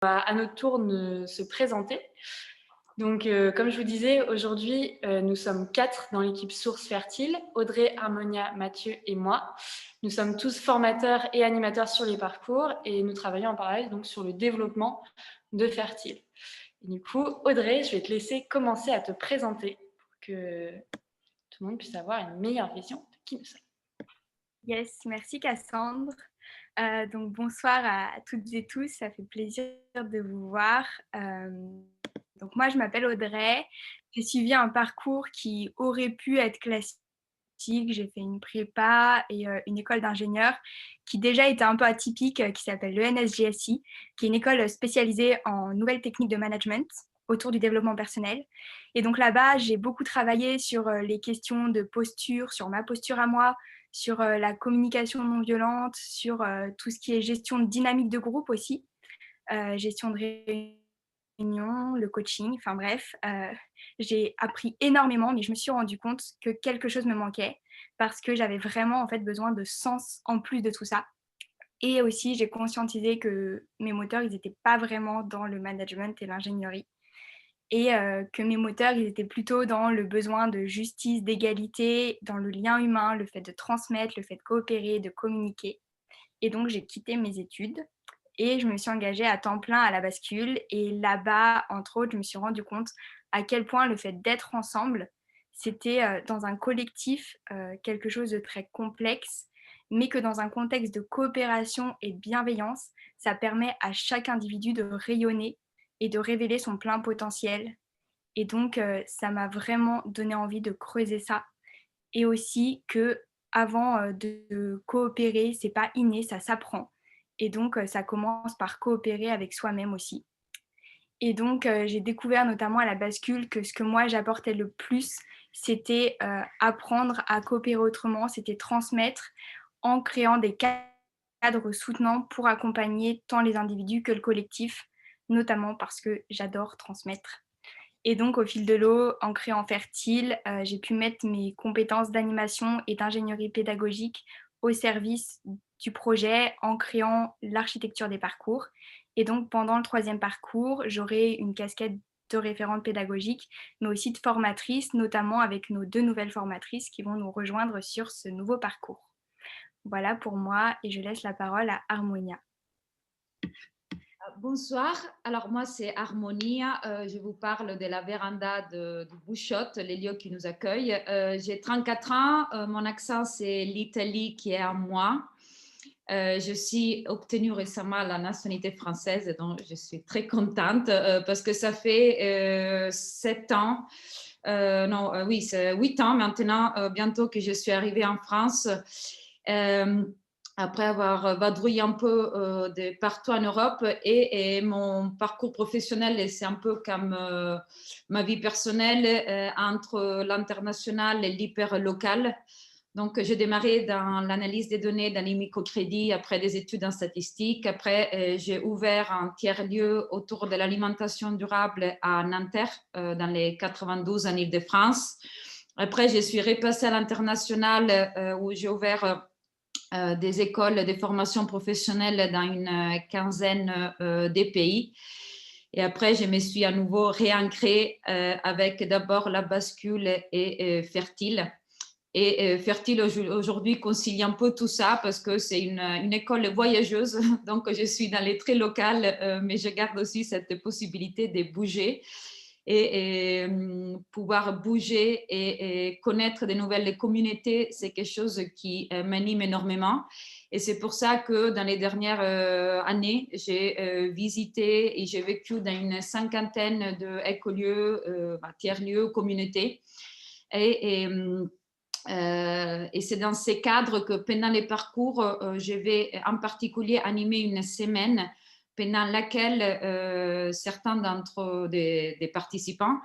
À notre tour se présenter. Donc, comme je vous disais, aujourd'hui, nous sommes 4 dans l'équipe Source Fertile, Audrey, Harmonia, Mathieu et moi. Nous sommes tous formateurs et animateurs sur les parcours et nous travaillons en parallèle donc, sur le développement de Fertile. Et du coup, Audrey, je vais te laisser commencer à te présenter pour que tout le monde puisse avoir une meilleure vision de qui nous sommes. Yes, merci Cassandre. Donc bonsoir à toutes et tous, ça fait plaisir de vous voir. Donc moi je m'appelle Audrey, j'ai suivi un parcours qui aurait pu être classique. J'ai fait une prépa et une école d'ingénieur qui déjà était un peu atypique, qui s'appelle l'ENSGSI, qui est une école spécialisée en nouvelles techniques de management autour du développement personnel. Et donc là-bas, j'ai beaucoup travaillé sur les questions de posture, sur ma posture à moi, sur la communication non violente, sur tout ce qui est gestion de dynamique de groupe aussi, gestion de réunion, le coaching, enfin bref. J'ai appris énormément, mais je me suis rendu compte que quelque chose me manquait parce que j'avais vraiment en fait besoin de sens en plus de tout ça. Et aussi, j'ai conscientisé que mes moteurs, ils n'étaient pas vraiment dans le management et l'ingénierie et que mes moteurs, ils étaient plutôt dans le besoin de justice, d'égalité, dans le lien humain, le fait de transmettre, le fait de coopérer, de communiquer. Et donc, j'ai quitté mes études et je me suis engagée à temps plein à la bascule. Et là-bas, entre autres, je me suis rendu compte à quel point le fait d'être ensemble, c'était dans un collectif quelque chose de très complexe, mais que dans un contexte de coopération et de bienveillance, ça permet à chaque individu de rayonner et de révéler son plein potentiel. Et donc, ça m'a vraiment donné envie de creuser ça. Et aussi que avant de coopérer, c'est pas inné, ça s'apprend. Et donc, ça commence par coopérer avec soi-même aussi. Et donc, j'ai découvert notamment à la bascule que ce que moi j'apportais le plus, c'était apprendre à coopérer autrement, c'était transmettre en créant des cadres soutenants pour accompagner tant les individus que le collectif, notamment parce que j'adore transmettre. Et donc, au fil de l'eau, en créant Fertile, j'ai pu mettre mes compétences d'animation et d'ingénierie pédagogique au service du projet en créant l'architecture des parcours. Et donc, pendant le troisième parcours, j'aurai une casquette de référente pédagogique, mais aussi de formatrice, notamment avec nos 2 nouvelles formatrices qui vont nous rejoindre sur ce nouveau parcours. Voilà pour moi et je laisse la parole à Harmonia. Bonsoir, alors moi c'est Harmonia, je vous parle de la véranda de Bouchotte, les lieux qui nous accueillent. J'ai 34 ans, mon accent c'est l'Italie qui est en moi. Je suis obtenue récemment la nationalité française, donc je suis très contente parce que ça fait 7 ans, oui, c'est 8 ans maintenant, bientôt que je suis arrivée en France. Euh, Après avoir vadrouillé un peu de partout en Europe et mon parcours professionnel, c'est un peu comme ma vie personnelle entre l'international et l'hyper local. Donc, j'ai démarré dans l'analyse des données dans les microcrédits, après des études en statistique. Après, j'ai ouvert un tiers-lieu autour de l'alimentation durable à Nanterre, dans les 92 en Île-de-France. Après, je suis repassée à l'international où j'ai ouvert des écoles, des formations professionnelles dans une quinzaine des pays. Et après, je me suis à nouveau réancrée avec d'abord la bascule et Fertile. Et Fertile aujourd'hui concilie un peu tout ça parce que c'est une école voyageuse. Donc, je suis dans les traits locales, mais je garde aussi cette possibilité de bouger et pouvoir bouger et connaître de nouvelles communautés, c'est quelque chose qui m'anime énormément. Et c'est pour ça que dans les dernières années, j'ai visité et j'ai vécu dans une cinquantaine d'écolieux, tiers-lieux, communautés. Et c'est dans ces cadres que pendant les parcours, je vais en particulier animer une semaine pendant laquelle certains des participants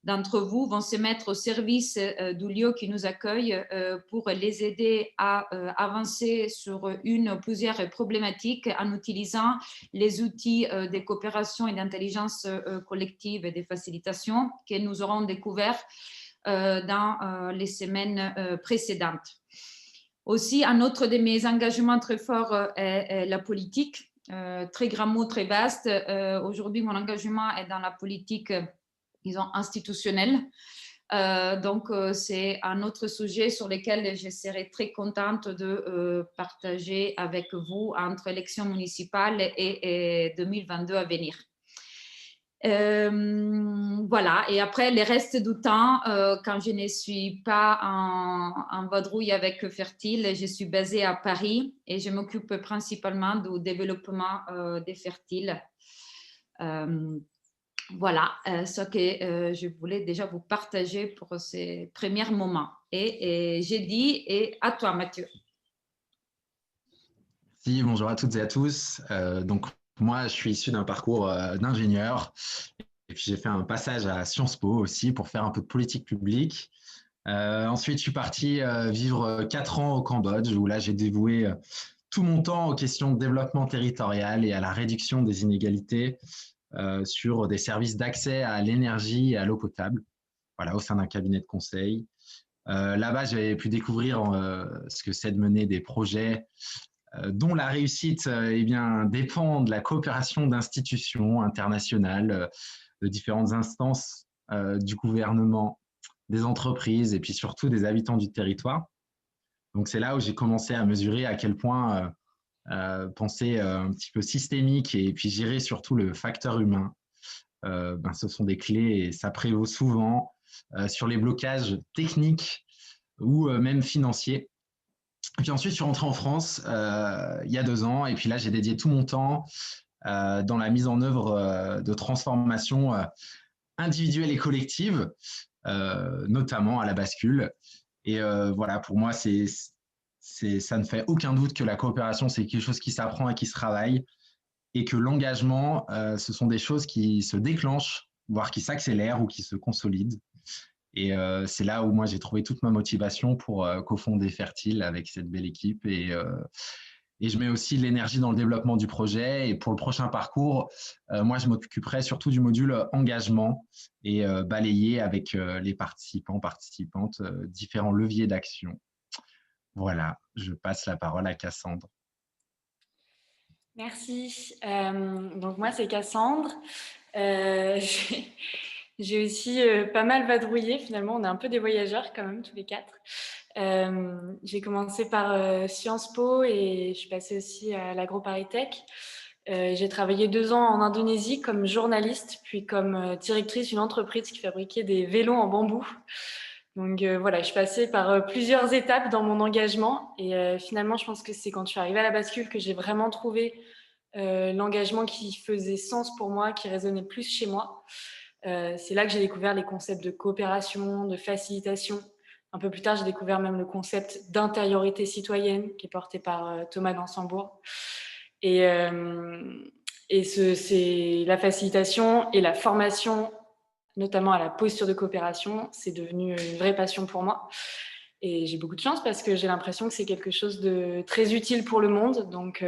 d'entre vous vont se mettre au service du lieu qui nous accueille pour les aider à avancer sur une ou plusieurs problématiques en utilisant les outils de coopération et d'intelligence collective et de facilitation que nous aurons découverts dans les semaines précédentes. Aussi, un autre de mes engagements très forts est la politique. très grand mot, très vaste. Aujourd'hui, mon engagement est dans la politique, disons, institutionnelle. Donc, c'est un autre sujet sur lequel je serais très contente de partager avec vous entre élections municipales et 2022 à venir. Voilà, et après, le reste du temps, quand je ne suis pas en vadrouille avec Fertile, je suis basée à Paris et je m'occupe principalement du développement des Fertiles. Voilà ce que je voulais déjà vous partager pour ces premiers moments. Et j'ai dit, et à toi, Mathieu. Si, bonjour à toutes et à tous. Donc, moi, je suis issu d'un parcours d'ingénieur. Et puis, j'ai fait un passage à Sciences Po aussi pour faire un peu de politique publique. Ensuite, je suis parti vivre 4 ans au Cambodge, où là, j'ai dévoué tout mon temps aux questions de développement territorial et à la réduction des inégalités sur des services d'accès à l'énergie et à l'eau potable, voilà, au sein d'un cabinet de conseil. Là-bas, j'ai pu découvrir ce que c'est de mener des projets dont la réussite eh bien, dépend de la coopération d'institutions internationales, de différentes instances du gouvernement, des entreprises et puis surtout des habitants du territoire. Donc, c'est là où j'ai commencé à mesurer à quel point penser un petit peu systémique et puis gérer surtout le facteur humain, ce sont des clés et ça prévaut souvent sur les blocages techniques ou même financiers. Et puis ensuite, je suis rentré en France il y a 2 ans et puis là, j'ai dédié tout mon temps dans la mise en œuvre de transformations individuelles et collectives, notamment à la bascule. Et voilà, pour moi, ça ne fait aucun doute que la coopération, c'est quelque chose qui s'apprend et qui se travaille, et que l'engagement, ce sont des choses qui se déclenchent, voire qui s'accélèrent ou qui se consolident. Et c'est là où moi, j'ai trouvé toute ma motivation pour cofonder Fertile avec cette belle équipe. Et je mets aussi l'énergie dans le développement du projet. Et pour le prochain parcours, moi, je m'occuperai surtout du module engagement et balayer avec les participants, participantes, différents leviers d'action. Voilà, je passe la parole à Cassandre. Merci. Donc moi, c'est Cassandre. J'ai aussi pas mal vadrouillé. Finalement, on est un peu des voyageurs quand même, tous les 4. J'ai commencé par Sciences Po et je suis passée aussi à l'AgroParisTech. J'ai travaillé 2 ans en Indonésie comme journaliste, puis comme directrice d'une entreprise qui fabriquait des vélos en bambou. Donc voilà, je suis passée par plusieurs étapes dans mon engagement et finalement, je pense que c'est quand je suis arrivée à la bascule que j'ai vraiment trouvé l'engagement qui faisait sens pour moi, qui résonnait plus chez moi. C'est là que j'ai découvert les concepts de coopération, de facilitation. Un peu plus tard, j'ai découvert même le concept d'intériorité citoyenne qui est porté par Thomas Dansembourg. Et c'est la facilitation et la formation, notamment à la posture de coopération, c'est devenu une vraie passion pour moi. Et j'ai beaucoup de chance parce que j'ai l'impression que c'est quelque chose de très utile pour le monde. Donc,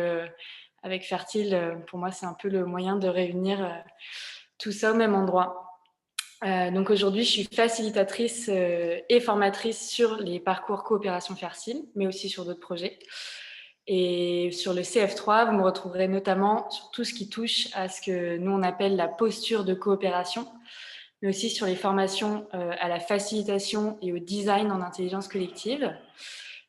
avec Fertile, pour moi, c'est un peu le moyen de réunir tout ça au même endroit. Donc aujourd'hui, je suis facilitatrice et formatrice sur les parcours coopération Fertile, mais aussi sur d'autres projets. Et sur le CF3, vous me retrouverez notamment sur tout ce qui touche à ce que nous, on appelle la posture de coopération, mais aussi sur les formations à la facilitation et au design en intelligence collective,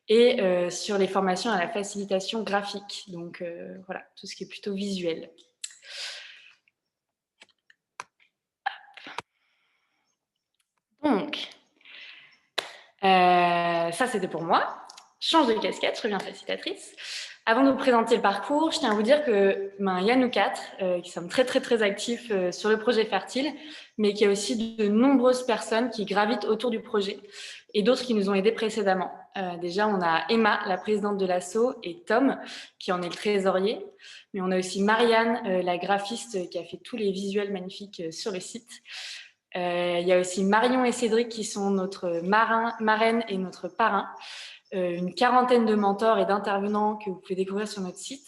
et sur les formations à la facilitation graphique. Donc voilà, tout ce qui est plutôt visuel. Donc, ça, c'était pour moi. Change de casquette, je reviens facilitatrice. Avant de vous présenter le parcours, je tiens à vous dire que il y a nous 4 qui sommes très, très, très actifs sur le projet Fertile, mais qu'il y a aussi de nombreuses personnes qui gravitent autour du projet et d'autres qui nous ont aidés précédemment. Déjà, on a Emma, la présidente de l'asso, et Tom, qui en est le trésorier. Mais on a aussi Marianne, la graphiste, qui a fait tous les visuels magnifiques sur le site. Il y a aussi Marion et Cédric qui sont notre marraine et notre parrain. Une quarantaine de mentors et d'intervenants que vous pouvez découvrir sur notre site.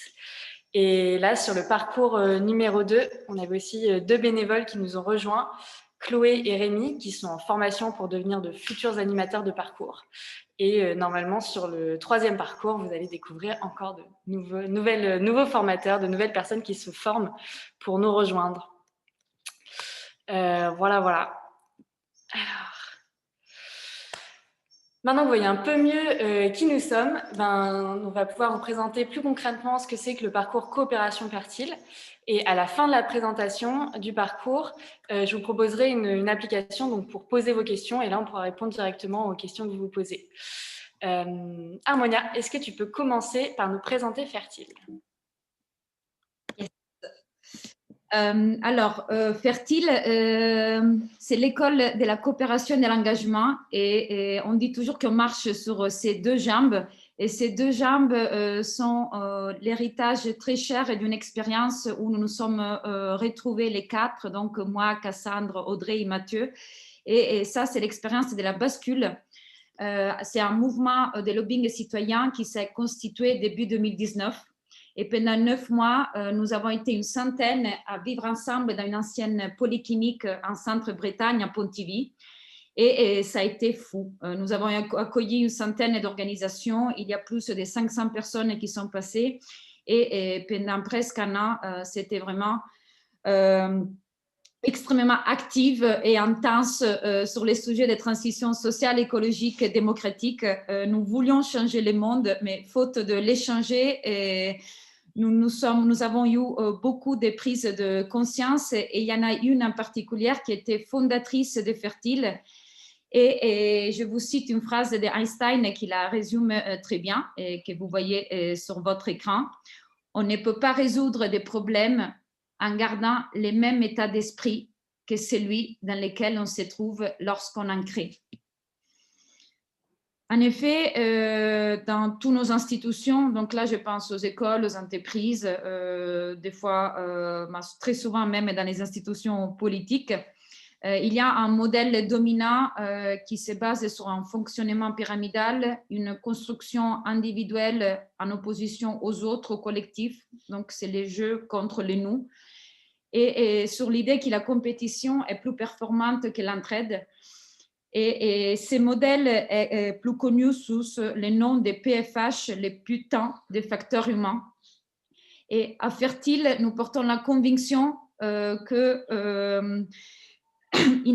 Et là, sur le parcours numéro 2, on avait aussi 2 bénévoles qui nous ont rejoints, Chloé et Rémi, qui sont en formation pour devenir de futurs animateurs de parcours. Et normalement, sur le 3e parcours, vous allez découvrir encore de nouveaux formateurs, de nouvelles personnes qui se forment pour nous rejoindre. Voilà. Alors, maintenant que vous voyez un peu mieux qui nous sommes, on va pouvoir vous présenter plus concrètement ce que c'est que le parcours Coopération Fertile. Et à la fin de la présentation du parcours, je vous proposerai une application donc, pour poser vos questions. Et là, on pourra répondre directement aux questions que vous vous posez. Harmonia, est-ce que tu peux commencer par nous présenter Fertile ? Fertile, c'est l'école de la coopération et de l'engagement et on dit toujours qu'on marche sur ces 2 jambes et ces 2 jambes sont l'héritage très cher d'une expérience où nous nous sommes retrouvés les 4, donc moi, Cassandre, Audrey et Mathieu et ça c'est l'expérience de la bascule. C'est un mouvement de lobbying citoyen qui s'est constitué début 2019. Et pendant 9 mois, nous avons été une centaine à vivre ensemble dans une ancienne polyclinique en Centre-Bretagne, à Pontivy. Et ça a été fou. Nous avons accueilli une centaine d'organisations. Il y a plus de 500 personnes qui sont passées. Et pendant presque un an, c'était vraiment extrêmement active et intense sur les sujets de transition sociale, écologique et démocratique. Nous voulions changer le monde, mais faute de l'échanger, nous avons eu beaucoup de prises de conscience et il y en a une en particulier qui était fondatrice de Fertile. Et je vous cite une phrase d'Einstein qui la résume très bien et que vous voyez sur votre écran. On ne peut pas résoudre des problèmes en gardant le même état d'esprit que celui dans lequel on se trouve lorsqu'on en crée. En effet, dans toutes nos institutions, donc là je pense aux écoles, aux entreprises, des fois, très souvent même dans les institutions politiques, il y a un modèle dominant qui se base sur un fonctionnement pyramidal, une construction individuelle en opposition aux autres, aux collectifs, donc c'est les jeux contre les nous, et sur l'idée que la compétition est plus performante que l'entraide. Et ces modèles est plus connus sous le nom des PFH, les putains de facteurs humains. Et à Fertile, nous portons la conviction qu'il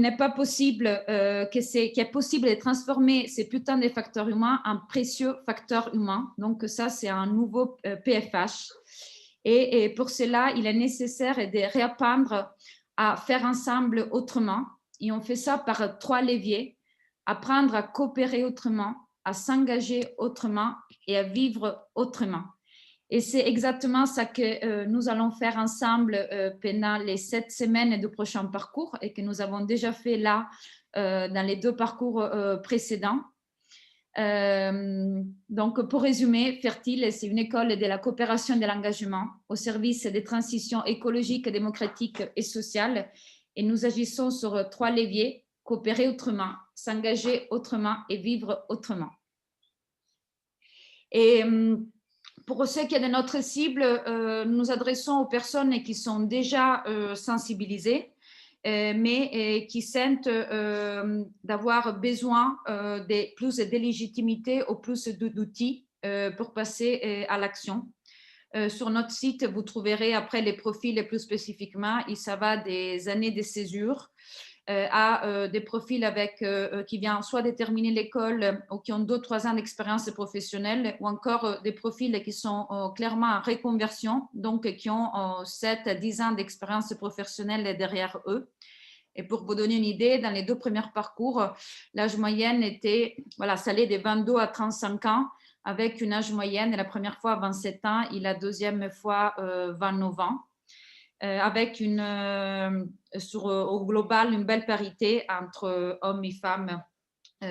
n'est pas possible, qu'il est possible de transformer ces putains de facteurs humains en précieux facteurs humains. Donc ça, c'est un nouveau PFH. Et pour cela, il est nécessaire de réapprendre à faire ensemble autrement. Et on fait ça par 3 leviers: apprendre à coopérer autrement, à s'engager autrement et à vivre autrement. Et c'est exactement ça que nous allons faire ensemble pendant les 7 semaines du prochain parcours et que nous avons déjà fait là dans les 2 parcours précédents. Donc, pour résumer, Fertile, c'est une école de la coopération et de l'engagement au service des transitions écologiques, démocratiques et sociales. Et nous agissons sur 3 leviers: coopérer autrement, s'engager autrement et vivre autrement. Et pour ce qui est de notre cible, nous nous adressons aux personnes qui sont déjà sensibilisées, mais qui sentent d'avoir besoin de plus de légitimité ou plus d'outils pour passer à l'action. Sur notre site, vous trouverez après les profils plus spécifiquement. Ça va des années de césure à des profils qui viennent soit de terminer l'école ou qui ont 2 ou 3 ans d'expérience professionnelle, ou encore des profils qui sont clairement en reconversion, donc qui ont 7 à 10 ans d'expérience professionnelle derrière eux. Et pour vous donner une idée, dans les 2 premiers parcours, l'âge moyenne était, ça allait de 22 à 35 ans, avec une âge moyenne, la première fois 27 ans et la deuxième fois 29 ans. Avec au global une belle parité entre hommes et femmes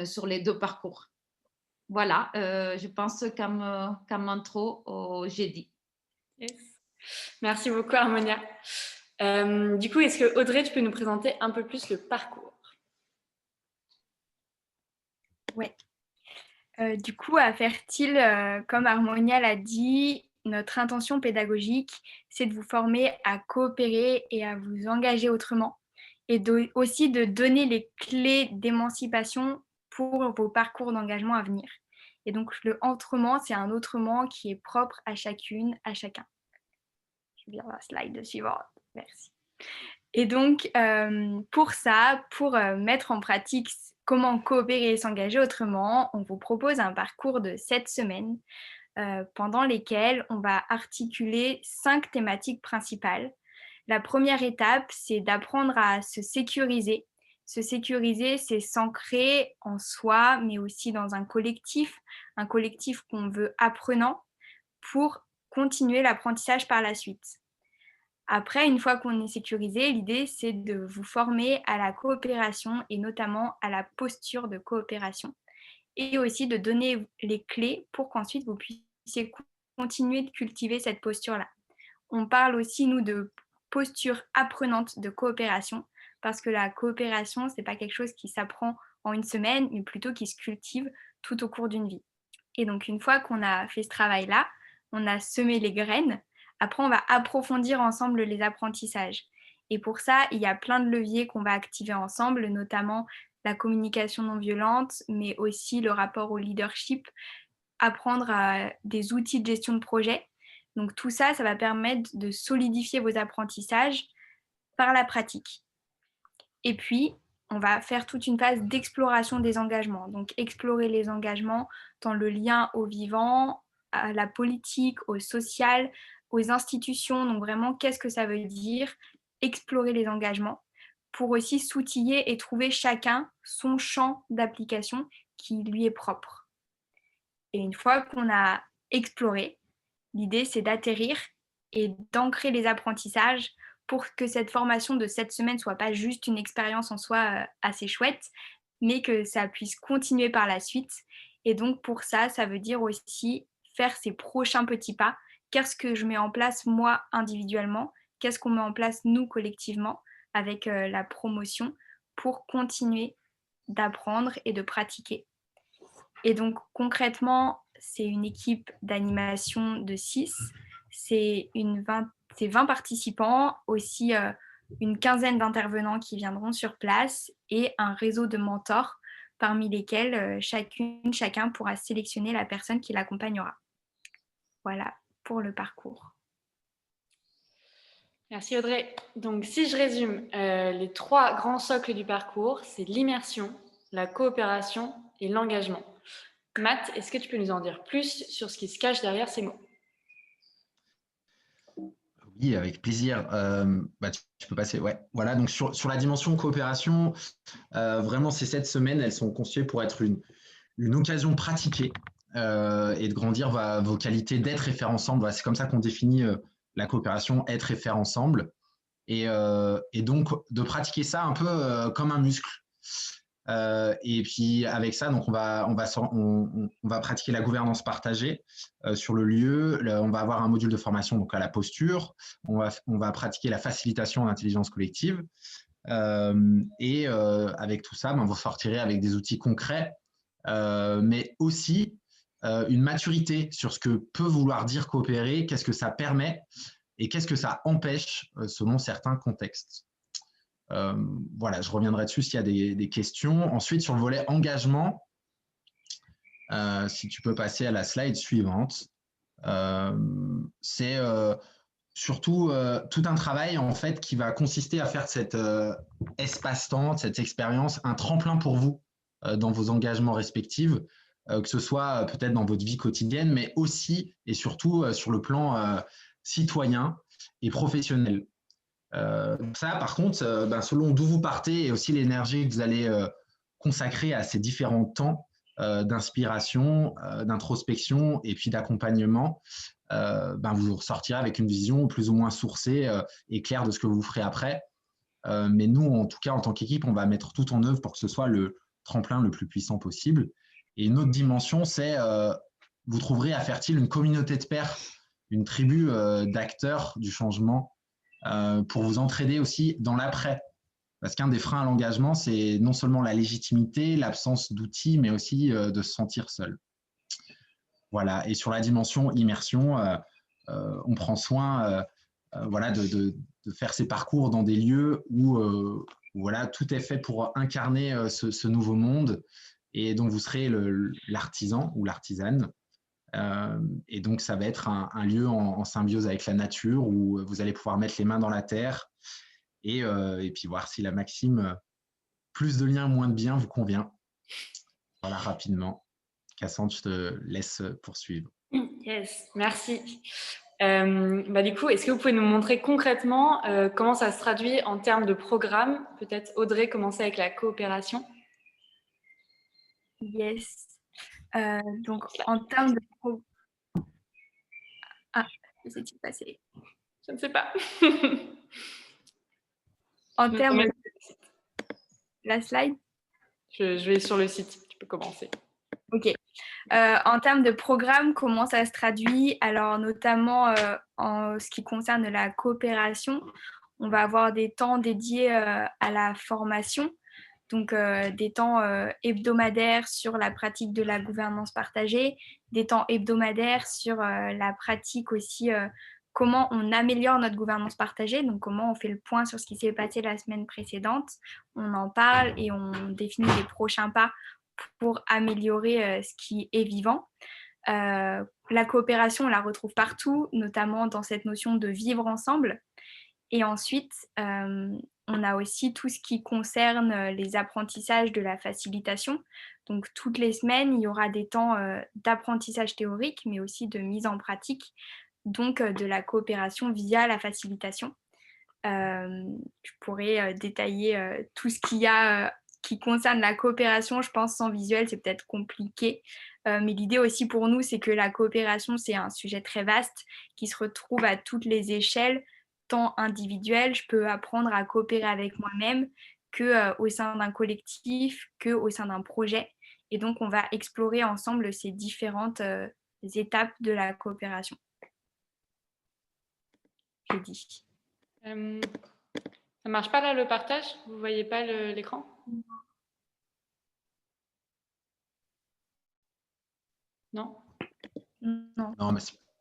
sur les 2 parcours. Voilà, je pense comme intro, j'ai dit. Yes. Merci beaucoup, Harmonia. Du coup, est-ce que Audrey, tu peux nous présenter un peu plus le parcours ? Oui. Du coup, à Fertile, comme Harmonia l'a dit, notre intention pédagogique, c'est de vous former à coopérer et à vous engager autrement. et aussi de donner les clés d'émancipation pour vos parcours d'engagement à venir. Et donc, le autrement, c'est un autrement qui est propre à chacune, à chacun. Je vais lire la slide suivante. Merci. Et donc, pour ça, pour mettre en pratique comment coopérer et s'engager autrement, on vous propose un parcours de 7 semaines pendant lesquelles on va articuler 5 thématiques principales. La première étape, c'est d'apprendre à se sécuriser. Se sécuriser, c'est s'ancrer en soi, mais aussi dans un collectif qu'on veut apprenant pour continuer l'apprentissage par la suite. Après, une fois qu'on est sécurisé, l'idée, c'est de vous former à la coopération et notamment à la posture de coopération et aussi de donner les clés pour qu'ensuite vous puissiez continuer de cultiver cette posture-là. On parle aussi, nous, de posture apprenante de coopération parce que la coopération, ce n'est pas quelque chose qui s'apprend en une semaine, mais plutôt qui se cultive tout au cours d'une vie. Et donc, une fois qu'on a fait ce travail-là, on a semé les graines. Après, on va approfondir ensemble les apprentissages. Et pour ça, il y a plein de leviers qu'on va activer ensemble, notamment la communication non violente, mais aussi le rapport au leadership, apprendre à des outils de gestion de projet. Donc tout ça, ça va permettre de solidifier vos apprentissages par la pratique. Et puis, on va faire toute une phase d'exploration des engagements. Donc explorer les engagements dans le lien au vivant, à la politique, au social, aux institutions. Donc vraiment, qu'est-ce que ça veut dire? Explorer les engagements pour aussi s'outiller et trouver chacun son champ d'application qui lui est propre. Et une fois qu'on a exploré, l'idée c'est d'atterrir et d'ancrer les apprentissages pour que cette formation de 7 semaines ne soit pas juste une expérience en soi assez chouette, mais que ça puisse continuer par la suite. Et donc pour ça, ça veut dire aussi faire ces prochains petits pas. Qu'est-ce que je mets en place moi individuellement? Qu'est-ce qu'on met en place nous collectivement avec la promotion pour continuer d'apprendre et de pratiquer? Et donc concrètement, c'est une équipe d'animation de 6. C'est 20 participants, aussi une quinzaine d'intervenants qui viendront sur place et un réseau de mentors parmi lesquels chacun pourra sélectionner la personne qui l'accompagnera. Voilà pour le parcours. Merci Audrey. Donc si je résume, les 3 grands socles du parcours, c'est l'immersion, la coopération et l'engagement. Matt, est-ce que tu peux nous en dire plus sur ce qui se cache derrière ces mots? Oui, avec plaisir. Tu peux passer. Ouais. Voilà, donc sur la dimension coopération, vraiment ces 7 semaines, elles sont conçues pour être une occasion de pratiquer et de grandir vos qualités d'être et faire ensemble. Voilà, c'est comme ça qu'on définit la coopération, être et faire ensemble. Et donc, de pratiquer ça un peu comme un muscle. Et puis avec ça, donc on va pratiquer la gouvernance partagée sur le lieu. On va avoir un module de formation donc à la posture. On va pratiquer la facilitation à l'intelligence collective. Et avec tout ça, vous sortirez avec des outils concrets, mais aussi une maturité sur ce que peut vouloir dire coopérer, qu'est-ce que ça permet et qu'est-ce que ça empêche selon certains contextes. Voilà, je reviendrai dessus s'il y a des questions. Ensuite, sur le volet engagement, si tu peux passer à la slide suivante, c'est surtout tout un travail en fait qui va consister à faire de cet espace-temps, de cette expérience, un tremplin pour vous dans vos engagements respectifs, que ce soit peut-être dans votre vie quotidienne, mais aussi et surtout sur le plan citoyen et professionnel. Ça, par contre, selon d'où vous partez et aussi l'énergie que vous allez consacrer à ces différents temps d'inspiration, d'introspection et puis d'accompagnement, vous ressortirez avec une vision plus ou moins sourcée et claire de ce que vous ferez après. Mais nous, en tout cas, en tant qu'équipe, on va mettre tout en œuvre pour que ce soit le tremplin le plus puissant possible. Et une autre dimension, c'est vous trouverez à Fertile une communauté de pairs, une tribu d'acteurs du changement pour vous entraider aussi dans l'après. Parce qu'un des freins à l'engagement, c'est non seulement la légitimité, l'absence d'outils, mais aussi de se sentir seul. Voilà. Et sur la dimension immersion, on prend soin de faire ces parcours dans des lieux où voilà, tout est fait pour incarner ce nouveau monde et dont vous serez l'artisan ou l'artisane. Et donc, ça va être un lieu en symbiose avec la nature où vous allez pouvoir mettre les mains dans la terre et puis voir si la maxime plus de liens, moins de biens vous convient. Voilà, rapidement. Cassandre, je te laisse poursuivre. Yes, merci. Du coup, est-ce que vous pouvez nous montrer concrètement comment ça se traduit en termes de programme? Peut-être Audrey, commencer avec la coopération. Yes. Donc, en termes de... Ah, que s'est-il passé? Je ne sais pas. En termes de... La slide? Je vais sur le site, tu peux commencer. Ok. En termes de programme, comment ça se traduit? Alors, notamment en ce qui concerne la coopération, on va avoir des temps dédiés à la formation, donc des temps hebdomadaires sur la pratique de la gouvernance partagée, des temps hebdomadaires sur la pratique aussi, comment on améliore notre gouvernance partagée, donc comment on fait le point sur ce qui s'est passé la semaine précédente, on en parle et on définit les prochains pas pour améliorer ce qui est vivant. La coopération, on la retrouve partout, notamment dans cette notion de vivre ensemble. Et ensuite, on a aussi tout ce qui concerne les apprentissages de la facilitation. Donc, toutes les semaines, il y aura des temps d'apprentissage théorique, mais aussi de mise en pratique, donc de la coopération via la facilitation. Je pourrais détailler tout ce qu'il y a qui concerne la coopération. Je pense sans visuel, c'est peut-être compliqué. Mais l'idée aussi pour nous, c'est que la coopération, c'est un sujet très vaste qui se retrouve à toutes les échelles, tant individuelles, je peux apprendre à coopérer avec moi-même, qu'au sein d'un collectif, qu'au sein d'un projet. Et donc, on va explorer ensemble ces différentes étapes de la coopération. J'ai dit. Ça marche pas là le partage? Vous voyez pas l'écran? Non? Non. Non, mais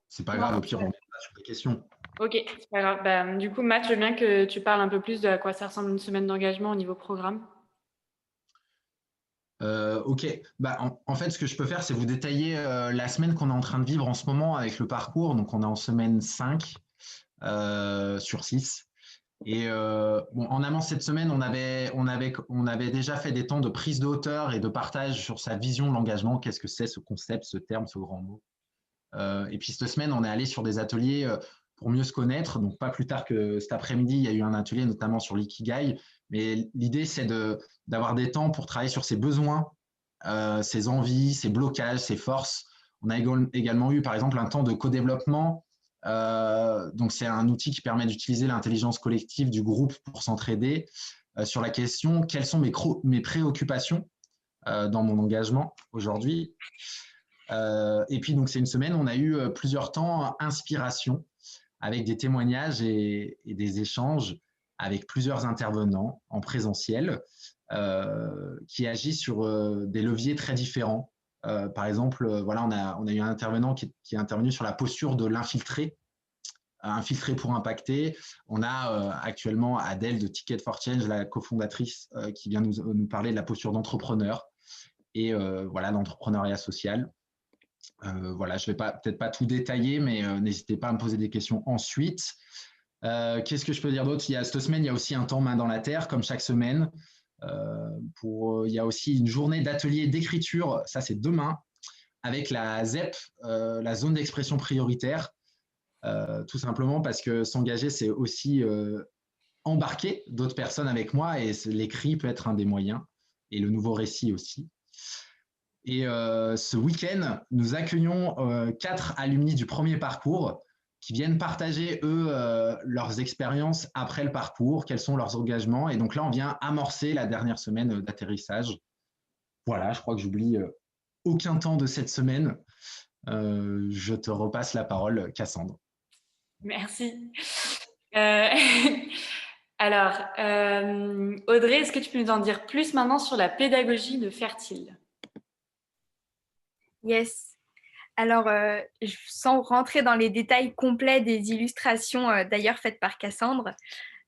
c'est pas grave, au pire, on reviendra sur les questions. Ok, c'est pas grave. Du coup, Matt, je veux bien que tu parles un peu plus de à quoi ça ressemble une semaine d'engagement au niveau programme. Ok, en fait, ce que je peux faire, c'est vous détailler la semaine qu'on est en train de vivre en ce moment avec le parcours. Donc, on est en semaine 5 sur 6. Et en amont cette semaine, on avait déjà fait des temps de prise de hauteur et de partage sur sa vision de l'engagement. Qu'est-ce que c'est ce concept, ce terme, ce grand mot? Et puis cette semaine, on est allé sur des ateliers pour mieux se connaître. Donc pas plus tard que cet après-midi, il y a eu un atelier notamment sur l'ikigai. Mais l'idée, c'est d'avoir des temps pour travailler sur ses besoins, ses envies, ses blocages, ses forces. On a également eu, par exemple, un temps de co-développement. Donc, c'est un outil qui permet d'utiliser l'intelligence collective du groupe pour s'entraider sur la question quelles sont mes préoccupations dans mon engagement aujourd'hui. Et puis, donc, c'est une semaine, on a eu plusieurs temps inspiration avec des témoignages et des échanges avec plusieurs intervenants en présentiel qui agissent sur des leviers très différents. Par exemple, voilà, on a eu un intervenant qui est intervenu sur la posture de l'infiltré, infiltré pour impacter. On a actuellement Adèle de Ticket for Change, la cofondatrice, qui vient nous parler de la posture d'entrepreneur et voilà, d'entrepreneuriat social. Voilà, je ne vais peut-être pas tout détailler, mais n'hésitez pas à me poser des questions ensuite. Qu'est-ce que je peux dire d'autre? Cette semaine, il y a aussi un temps main dans la terre, comme chaque semaine. Il y a aussi une journée d'atelier d'écriture, ça c'est demain, avec la ZEP, la zone d'expression prioritaire, tout simplement parce que s'engager, c'est aussi embarquer d'autres personnes avec moi et l'écrit peut être un des moyens et le nouveau récit aussi. Et ce week-end, nous accueillons 4 alumni du premier parcours qui viennent partager, eux, leurs expériences après le parcours, quels sont leurs engagements. Et donc là, on vient amorcer la dernière semaine d'atterrissage. Voilà, je crois que j'oublie aucun temps de cette semaine. Je te repasse la parole, Cassandre. Merci. Alors, Audrey, est-ce que tu peux nous en dire plus maintenant sur la pédagogie de Fertile? Yes. Alors, sans rentrer dans les détails complets des illustrations, d'ailleurs faites par Cassandre,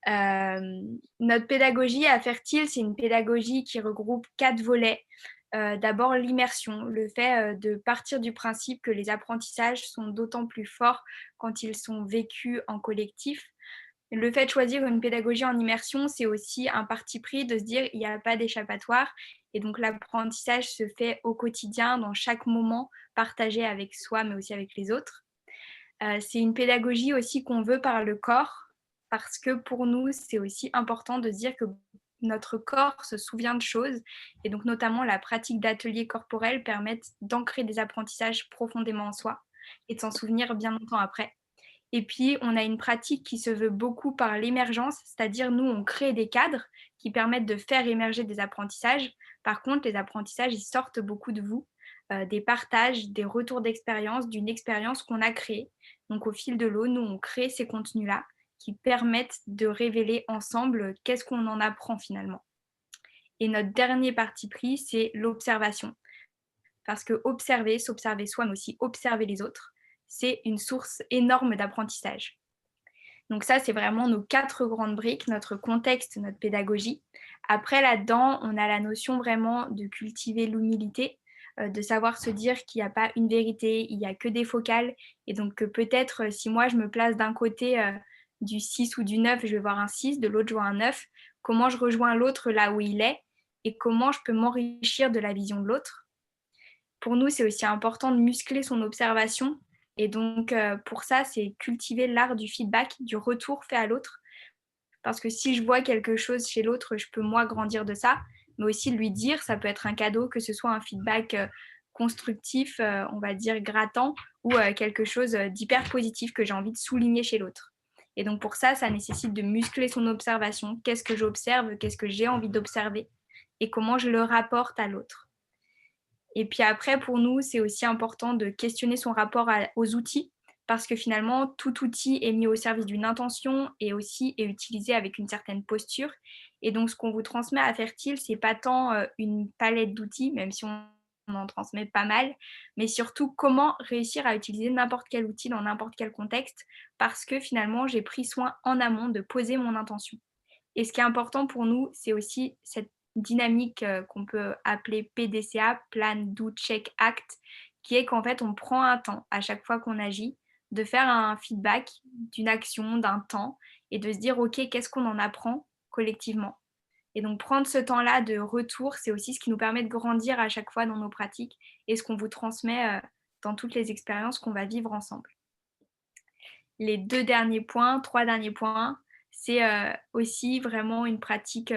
notre pédagogie à Fertile, c'est une pédagogie qui regroupe 4 volets. D'abord, l'immersion, le fait de partir du principe que les apprentissages sont d'autant plus forts quand ils sont vécus en collectif. Le fait de choisir une pédagogie en immersion, c'est aussi un parti pris de se dire il n'y a pas d'échappatoire. Et donc l'apprentissage se fait au quotidien, dans chaque moment partagé avec soi, mais aussi avec les autres. C'est une pédagogie aussi qu'on veut par le corps, parce que pour nous, c'est aussi important de se dire que notre corps se souvient de choses. Et donc notamment la pratique d'ateliers corporels permettent d'ancrer des apprentissages profondément en soi et de s'en souvenir bien longtemps après. Et puis, on a une pratique qui se veut beaucoup par l'émergence, c'est-à-dire nous, on crée des cadres qui permettent de faire émerger des apprentissages. Par contre, les apprentissages, ils sortent beaucoup de vous, des partages, des retours d'expérience, d'une expérience qu'on a créée. Donc, au fil de l'eau, nous, on crée ces contenus-là qui permettent de révéler ensemble qu'est-ce qu'on en apprend finalement. Et notre dernier parti pris, c'est l'observation. Parce que observer, s'observer soi, mais aussi observer les autres, c'est une source énorme d'apprentissage. Donc ça, c'est vraiment nos 4 grandes briques, notre contexte, notre pédagogie. Après, là-dedans, on a la notion vraiment de cultiver l'humilité, de savoir se dire qu'il n'y a pas une vérité, il n'y a que des focales. Et donc que peut-être, si moi, je me place d'un côté du 6 ou du 9, je vais voir un 6, de l'autre, je vois un 9. Comment je rejoins l'autre là où il est et comment je peux m'enrichir de la vision de l'autre. Pour nous, c'est aussi important de muscler son observation. Et donc, pour ça, c'est cultiver l'art du feedback, du retour fait à l'autre. Parce que si je vois quelque chose chez l'autre, je peux, moi, grandir de ça. Mais aussi lui dire, ça peut être un cadeau, que ce soit un feedback constructif, on va dire grattant, ou quelque chose d'hyper positif que j'ai envie de souligner chez l'autre. Et donc, pour ça, ça nécessite de muscler son observation. Qu'est-ce que j'observe? Qu'est-ce que j'ai envie d'observer? Et comment je le rapporte à l'autre? Et puis après, pour nous, c'est aussi important de questionner son rapport aux outils, parce que finalement, tout outil est mis au service d'une intention et aussi est utilisé avec une certaine posture. Et donc, ce qu'on vous transmet à Fertile, c'est pas tant une palette d'outils, même si on en transmet pas mal, mais surtout comment réussir à utiliser n'importe quel outil dans n'importe quel contexte, parce que finalement, j'ai pris soin en amont de poser mon intention. Et ce qui est important pour nous, c'est aussi cette dynamique qu'on peut appeler PDCA, Plan, Do, Check, Act, qui est qu'en fait, on prend un temps à chaque fois qu'on agit, de faire un feedback d'une action, d'un temps, et de se dire, OK, qu'est-ce qu'on en apprend collectivement? Et donc, prendre ce temps-là de retour, c'est aussi ce qui nous permet de grandir à chaque fois dans nos pratiques et ce qu'on vous transmet dans toutes les expériences qu'on va vivre ensemble. Les 2 derniers points, 3 derniers points, c'est aussi vraiment une pratique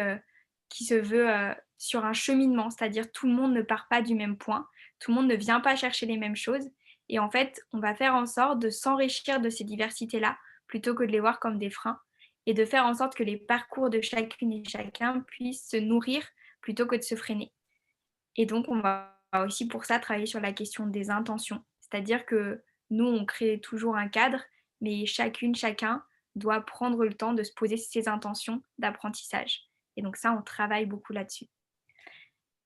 qui se veut sur un cheminement, c'est-à-dire tout le monde ne part pas du même point, tout le monde ne vient pas chercher les mêmes choses. Et en fait, on va faire en sorte de s'enrichir de ces diversités-là plutôt que de les voir comme des freins et de faire en sorte que les parcours de chacune et chacun puissent se nourrir plutôt que de se freiner. Et donc, on va aussi pour ça travailler sur la question des intentions. C'est-à-dire que nous, on crée toujours un cadre, mais chacune, chacun doit prendre le temps de se poser ses intentions d'apprentissage. Et donc ça, on travaille beaucoup là-dessus.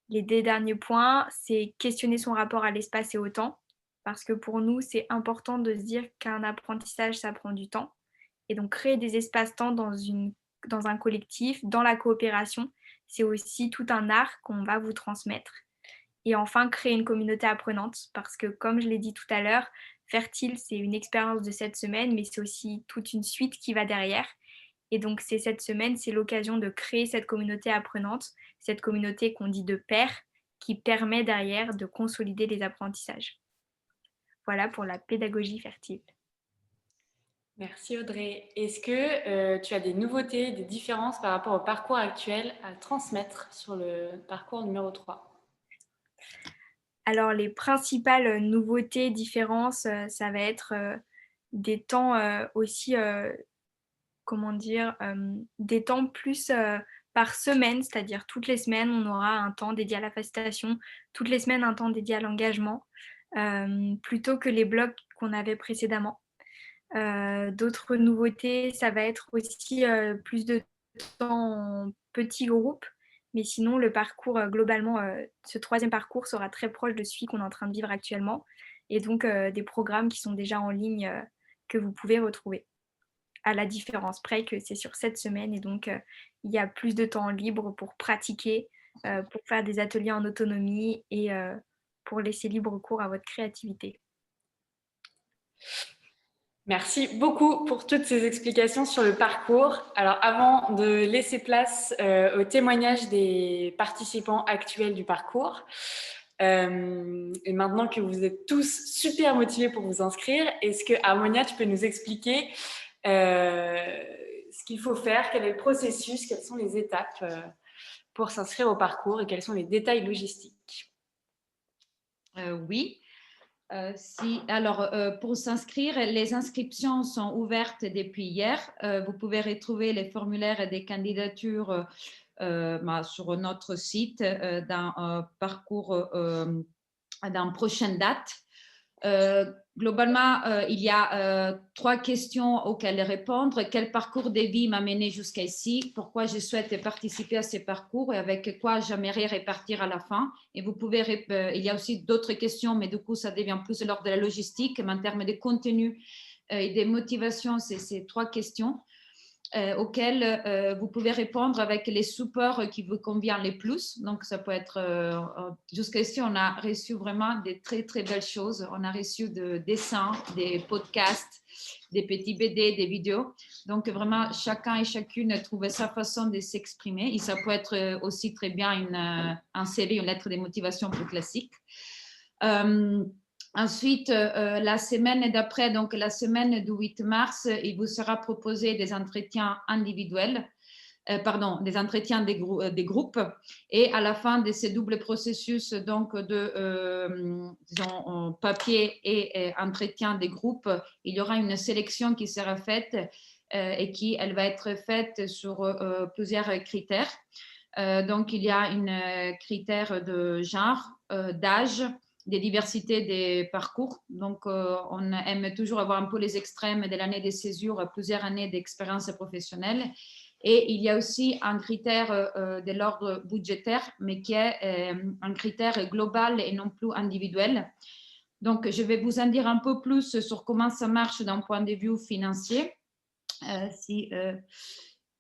Les 2 derniers points, c'est questionner son rapport à l'espace et au temps. Parce que pour nous, c'est important de se dire qu'un apprentissage, ça prend du temps. Et donc créer des espaces-temps dans un collectif, dans la coopération, c'est aussi tout un art qu'on va vous transmettre. Et enfin, créer une communauté apprenante, parce que comme je l'ai dit tout à l'heure, Fertile, c'est une expérience de cette semaine, mais c'est aussi toute une suite qui va derrière. Et donc, c'est cette semaine, c'est l'occasion de créer cette communauté apprenante, cette communauté qu'on dit de pairs, qui permet derrière de consolider les apprentissages. Voilà pour la pédagogie Fertile. Merci Audrey. Est-ce que tu as des nouveautés, des différences par rapport au parcours actuel à transmettre sur le parcours numéro 3? Alors, les principales nouveautés, différences, ça va être des temps aussi, des temps plus par semaine, c'est-à-dire toutes les semaines, on aura un temps dédié à la facilitation, toutes les semaines, un temps dédié à l'engagement, plutôt que les blocs qu'on avait précédemment. D'autres nouveautés, ça va être aussi plus de temps en petits groupes. Mais sinon, le parcours, globalement, ce troisième parcours sera très proche de celui qu'on est en train de vivre actuellement. et donc des programmes qui sont déjà en ligne que vous pouvez retrouver. À la différence près que c'est sur 7 semaines et donc il y a plus de temps libre pour pratiquer, pour faire des ateliers en autonomie et pour laisser libre cours à votre créativité. Merci beaucoup pour toutes ces explications sur le parcours. Alors, avant de laisser place au témoignage des participants actuels du parcours, et maintenant que vous êtes tous super motivés pour vous inscrire, est-ce que Harmonia, tu peux nous expliquer ce qu'il faut faire, quel est le processus, quelles sont les étapes pour s'inscrire au parcours et quels sont les détails logistiques? Oui. Alors, pour s'inscrire, les inscriptions sont ouvertes depuis hier. Vous pouvez retrouver les formulaires des candidatures sur notre site d'un parcours d'une prochaine date. Globalement, il y a 3 questions auxquelles répondre. Quel parcours de vie m'a mené jusqu'ici? Pourquoi je souhaite participer à ces parcours et avec quoi j'aimerais repartir à la fin? Et vous pouvez, il y a aussi d'autres questions, mais du coup, ça devient plus de l'ordre de la logistique. Mais en termes de contenu et de motivation, c'est ces 3 questions auxquelles vous pouvez répondre avec les supports qui vous conviennent les plus. Donc, ça peut être, jusqu'ici, on a reçu vraiment des très, très belles choses. On a reçu des dessins, des podcasts, des petits BD, des vidéos. Donc, vraiment, chacun et chacune trouve sa façon de s'exprimer. Et ça peut être aussi très bien un CV, une lettre de motivation plus classique. Ensuite, la semaine d'après, donc la semaine du 8 mars, il vous sera proposé des entretiens individuels, des entretiens des groupes. Et à la fin de ce double processus donc de disons, papier et entretien des groupes, il y aura une sélection qui sera faite et elle va être faite sur plusieurs critères. Donc, il y a un critère de genre, d'âge, des diversités des parcours. Donc, on aime toujours avoir un peu les extrêmes de l'année de césure, plusieurs années d'expérience professionnelle. Et il y a aussi un critère de l'ordre budgétaire, mais qui est un critère global et non plus individuel. Donc, je vais vous en dire un peu plus sur comment ça marche d'un point de vue financier.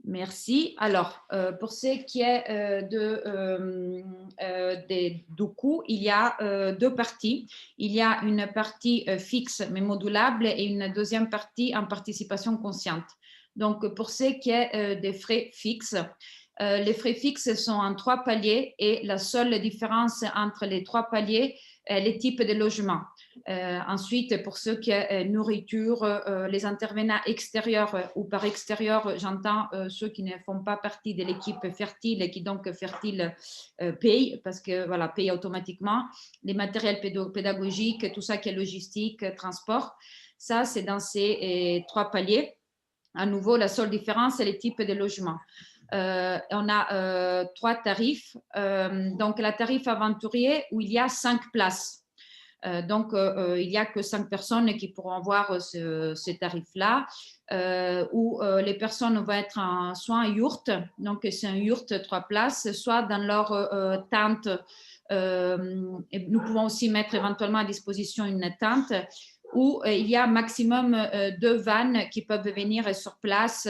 Merci. Alors, pour ce qui est du coût, il y a 2 parties. Il y a une partie fixe mais modulable et une deuxième partie en participation consciente. Donc, pour ce qui est des frais fixes, les frais fixes sont en 3 paliers et la seule différence entre les 3 paliers est les types de logements. Ensuite, pour ce qui est nourriture, les intervenants extérieurs ou par extérieur, j'entends ceux qui ne font pas partie de l'équipe Fertile et qui donc Fertile paye, parce que voilà, paye automatiquement. Les matériels pédagogiques, tout ça qui est logistique, transport, ça c'est dans ces 3 paliers. À nouveau, la seule différence, c'est les types de logements. On a 3 tarifs. Donc, la tarif aventurier où il y a 5 places. Donc, il n'y a que 5 personnes qui pourront avoir ce tarif-là, où les personnes vont être soit en yourte, donc c'est un yourte 3 places, soit dans leur tente. Et nous pouvons aussi mettre éventuellement à disposition une tente où il y a maximum 2 vannes qui peuvent venir sur place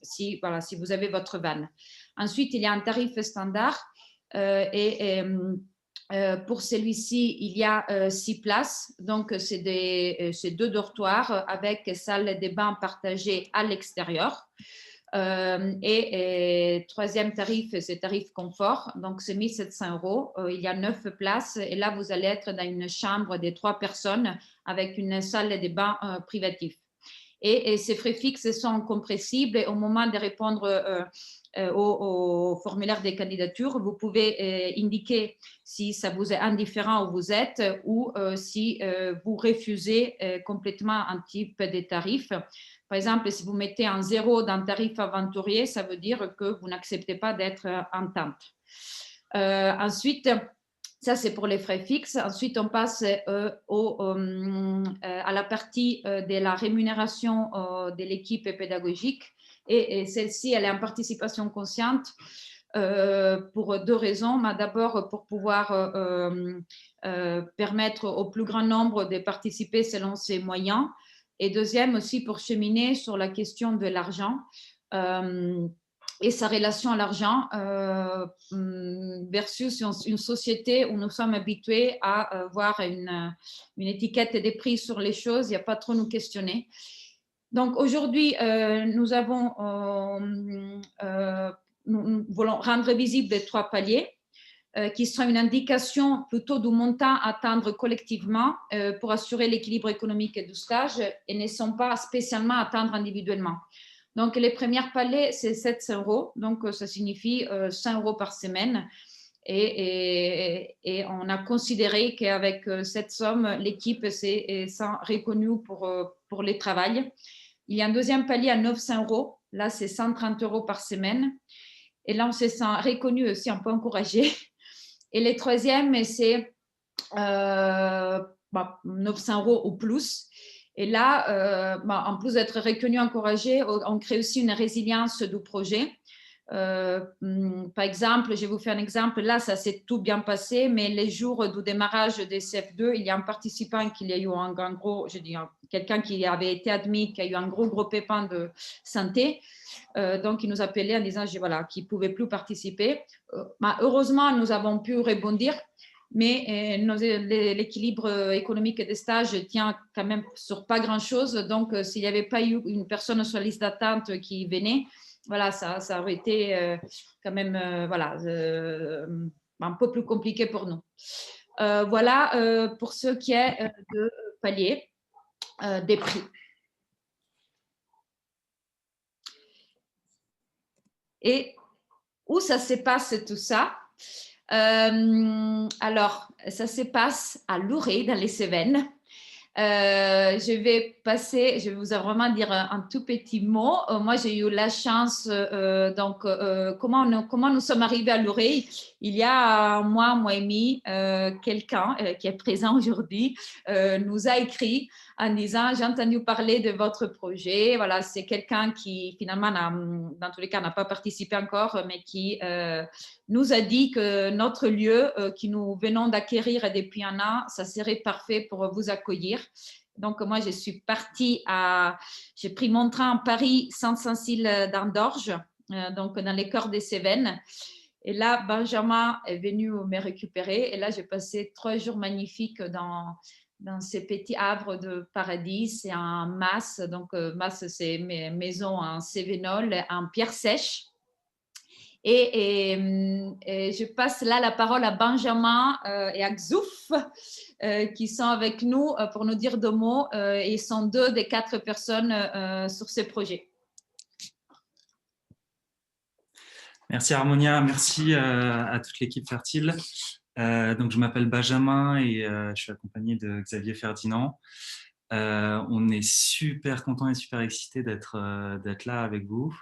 si vous avez votre van. Ensuite, il y a un tarif standard pour celui-ci, il y a 6 places, donc c'est 2 dortoirs avec salle de bain partagée à l'extérieur. Et troisième tarif, c'est tarif confort, donc c'est 1 700 €. Il y a 9 places et là, vous allez être dans une chambre de 3 personnes avec une salle de bain privative. Et ces frais fixes sont compressibles au moment de répondre au formulaire des candidatures. Vous pouvez indiquer si ça vous est indifférent où vous êtes ou si vous refusez complètement un type de tarif. Par exemple, si vous mettez un 0 dans le tarif aventurier, ça veut dire que vous n'acceptez pas d'être en tente. Ensuite, ça, c'est pour les frais fixes. Ensuite, on passe à la partie de la rémunération de l'équipe pédagogique. Et celle-ci, elle est en participation consciente. pour deux raisons. D'abord, pour pouvoir permettre au plus grand nombre de participer selon ses moyens. Et deuxième aussi pour cheminer sur la question de l'argent et sa relation à l'argent versus une société où nous sommes habitués à voir une étiquette des prix sur les choses, il n'y a pas trop nous questionner. Donc aujourd'hui, nous voulons rendre visibles les 3 paliers qui sont une indication plutôt du montant à atteindre collectivement pour assurer l'équilibre économique du stage et ne sont pas spécialement à atteindre individuellement. Donc, les premiers paliers, c'est 700 €. Donc, ça signifie 100 € par semaine. Et on a considéré qu'avec cette somme, l'équipe s'est reconnue pour le travail. Il y a un deuxième palier à 900 €. Là, c'est 130 € par semaine. Et là, on se sent reconnu aussi, un peu encouragé. Et le troisième, c'est 900 € ou plus. Et là, en plus d'être reconnu, encouragé, on crée aussi une résilience du projet. Par exemple, je vais vous faire un exemple. Là, ça s'est tout bien passé, mais les jours du démarrage des CF2, il y a un participant qui a eu un gros, je dis, quelqu'un qui avait été admis, qui a eu un gros pépin de santé. Donc, il nous appelait en disant voilà, qu'il ne pouvait plus participer. Heureusement, nous avons pu rebondir, mais l'équilibre économique des stages tient quand même sur pas grand-chose. Donc, s'il n'y avait pas eu une personne sur la liste d'attente qui venait, voilà, ça aurait été quand même un peu plus compliqué pour nous. Voilà pour ce qui est de palier des prix. Et où ça se passe tout ça? Alors, ça se passe à Louré, dans les Cévennes. Je vais vous vraiment dire un tout petit mot. Moi, j'ai eu la chance, comment nous sommes arrivés à Louré? Il y a un mois et demi, quelqu'un qui est présent aujourd'hui nous a écrit en disant: j'ai entendu parler de votre projet. Voilà, c'est quelqu'un qui finalement, dans tous les cas, n'a pas participé encore, mais qui nous a dit que notre lieu que nous venons d'acquérir depuis un an, ça serait parfait pour vous accueillir. Donc, moi, je suis partie j'ai pris mon train à Paris, Saint-Cécile d'Andorge, donc dans les cœurs des Cévennes. Et là, Benjamin est venu me récupérer. Et là, j'ai passé 3 jours magnifiques dans ces petits havres de paradis. C'est un mas. Donc, mas, c'est mes maisons en cévenol, en pierre sèche. Et je passe là la parole à Benjamin et à Xouf qui sont avec nous pour nous dire 2 mots. Ils sont 2 des 4 personnes sur ce projet. Merci Harmonia, merci à toute l'équipe Fertile. Donc, je m'appelle Benjamin et je suis accompagné de Xavier Ferdinand. On est super content et super excité d'être là avec vous.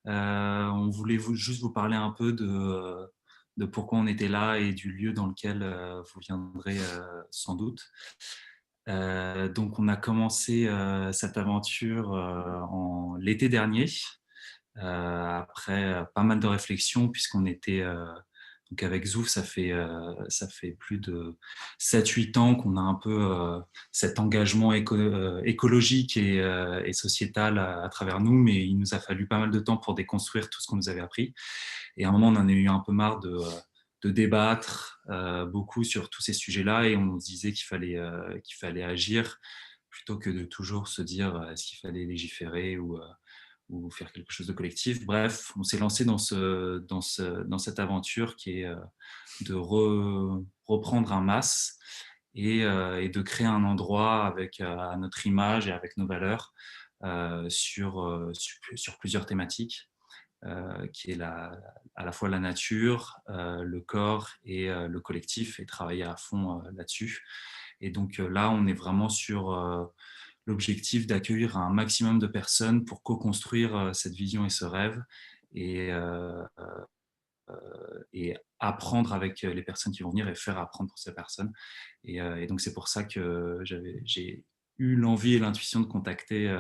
On voulait juste vous parler un peu de pourquoi on était là et du lieu dans lequel vous viendrez sans doute. Donc, on a commencé cette aventure l'été dernier, après pas mal de réflexions, puisqu'on était donc avec Xouf, ça fait plus de 7-8 ans qu'on a un peu cet engagement écologique et sociétal à travers nous, mais il nous a fallu pas mal de temps pour déconstruire tout ce qu'on nous avait appris. Et à un moment, on en a eu un peu marre de débattre beaucoup sur tous ces sujets-là, et on se disait qu'il fallait agir plutôt que de toujours se dire est-ce qu'il fallait légiférer ou faire quelque chose de collectif. Bref, on s'est lancé dans cette aventure qui est de reprendre un mas et de créer un endroit avec à notre image et avec nos valeurs sur plusieurs thématiques, qui est à la fois la nature, le corps et le collectif, et travailler à fond là-dessus. Et donc là, on est vraiment sur l'objectif d'accueillir un maximum de personnes pour co-construire cette vision et ce rêve, et apprendre avec les personnes qui vont venir et faire apprendre pour ces personnes. Et donc, c'est pour ça que j'ai eu l'envie et l'intuition de contacter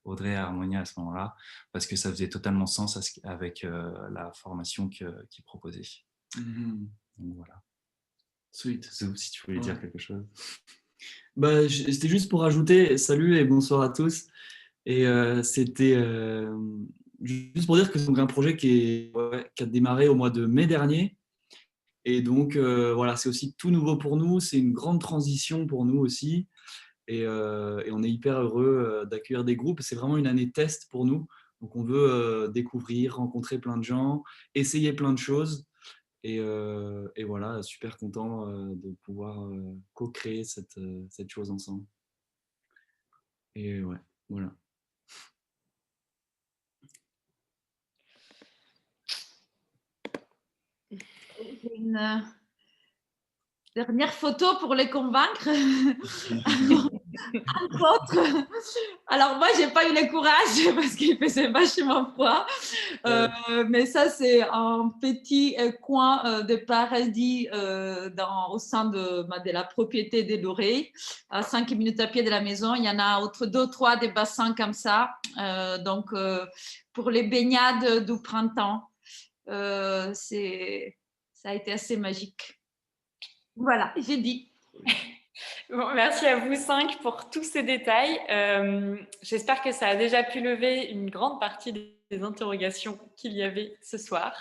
Audrey et Harmonia à ce moment-là, parce que ça faisait totalement sens avec la formation qu'ils proposaient. Donc voilà. Sweet. Zou, si tu voulais dire quelque chose. Bah, c'était juste pour ajouter salut et bonsoir à tous. Et c'était juste pour dire que c'est un projet qui a démarré au mois de mai dernier. Et donc, voilà, c'est aussi tout nouveau pour nous. C'est une grande transition pour nous aussi. Et on est hyper heureux d'accueillir des groupes. C'est vraiment une année test pour nous. Donc, on veut découvrir, rencontrer plein de gens, essayer plein de choses. Et voilà, super content de pouvoir co-créer cette chose ensemble. Et ouais, voilà. J'ai une dernière photo pour les convaincre. Alors moi, j'ai pas eu le courage parce qu'il faisait vachement froid. Mais ça, c'est un petit coin de paradis au sein de la propriété des Laurets, à 5 minutes à pied de la maison. Il y en a autre 2 ou 3 des bassins comme ça. Donc, pour les baignades du printemps, ça a été assez magique. Voilà, j'ai dit. Bon, merci à vous 5 pour tous ces détails. J'espère que ça a déjà pu lever une grande partie des interrogations qu'il y avait ce soir.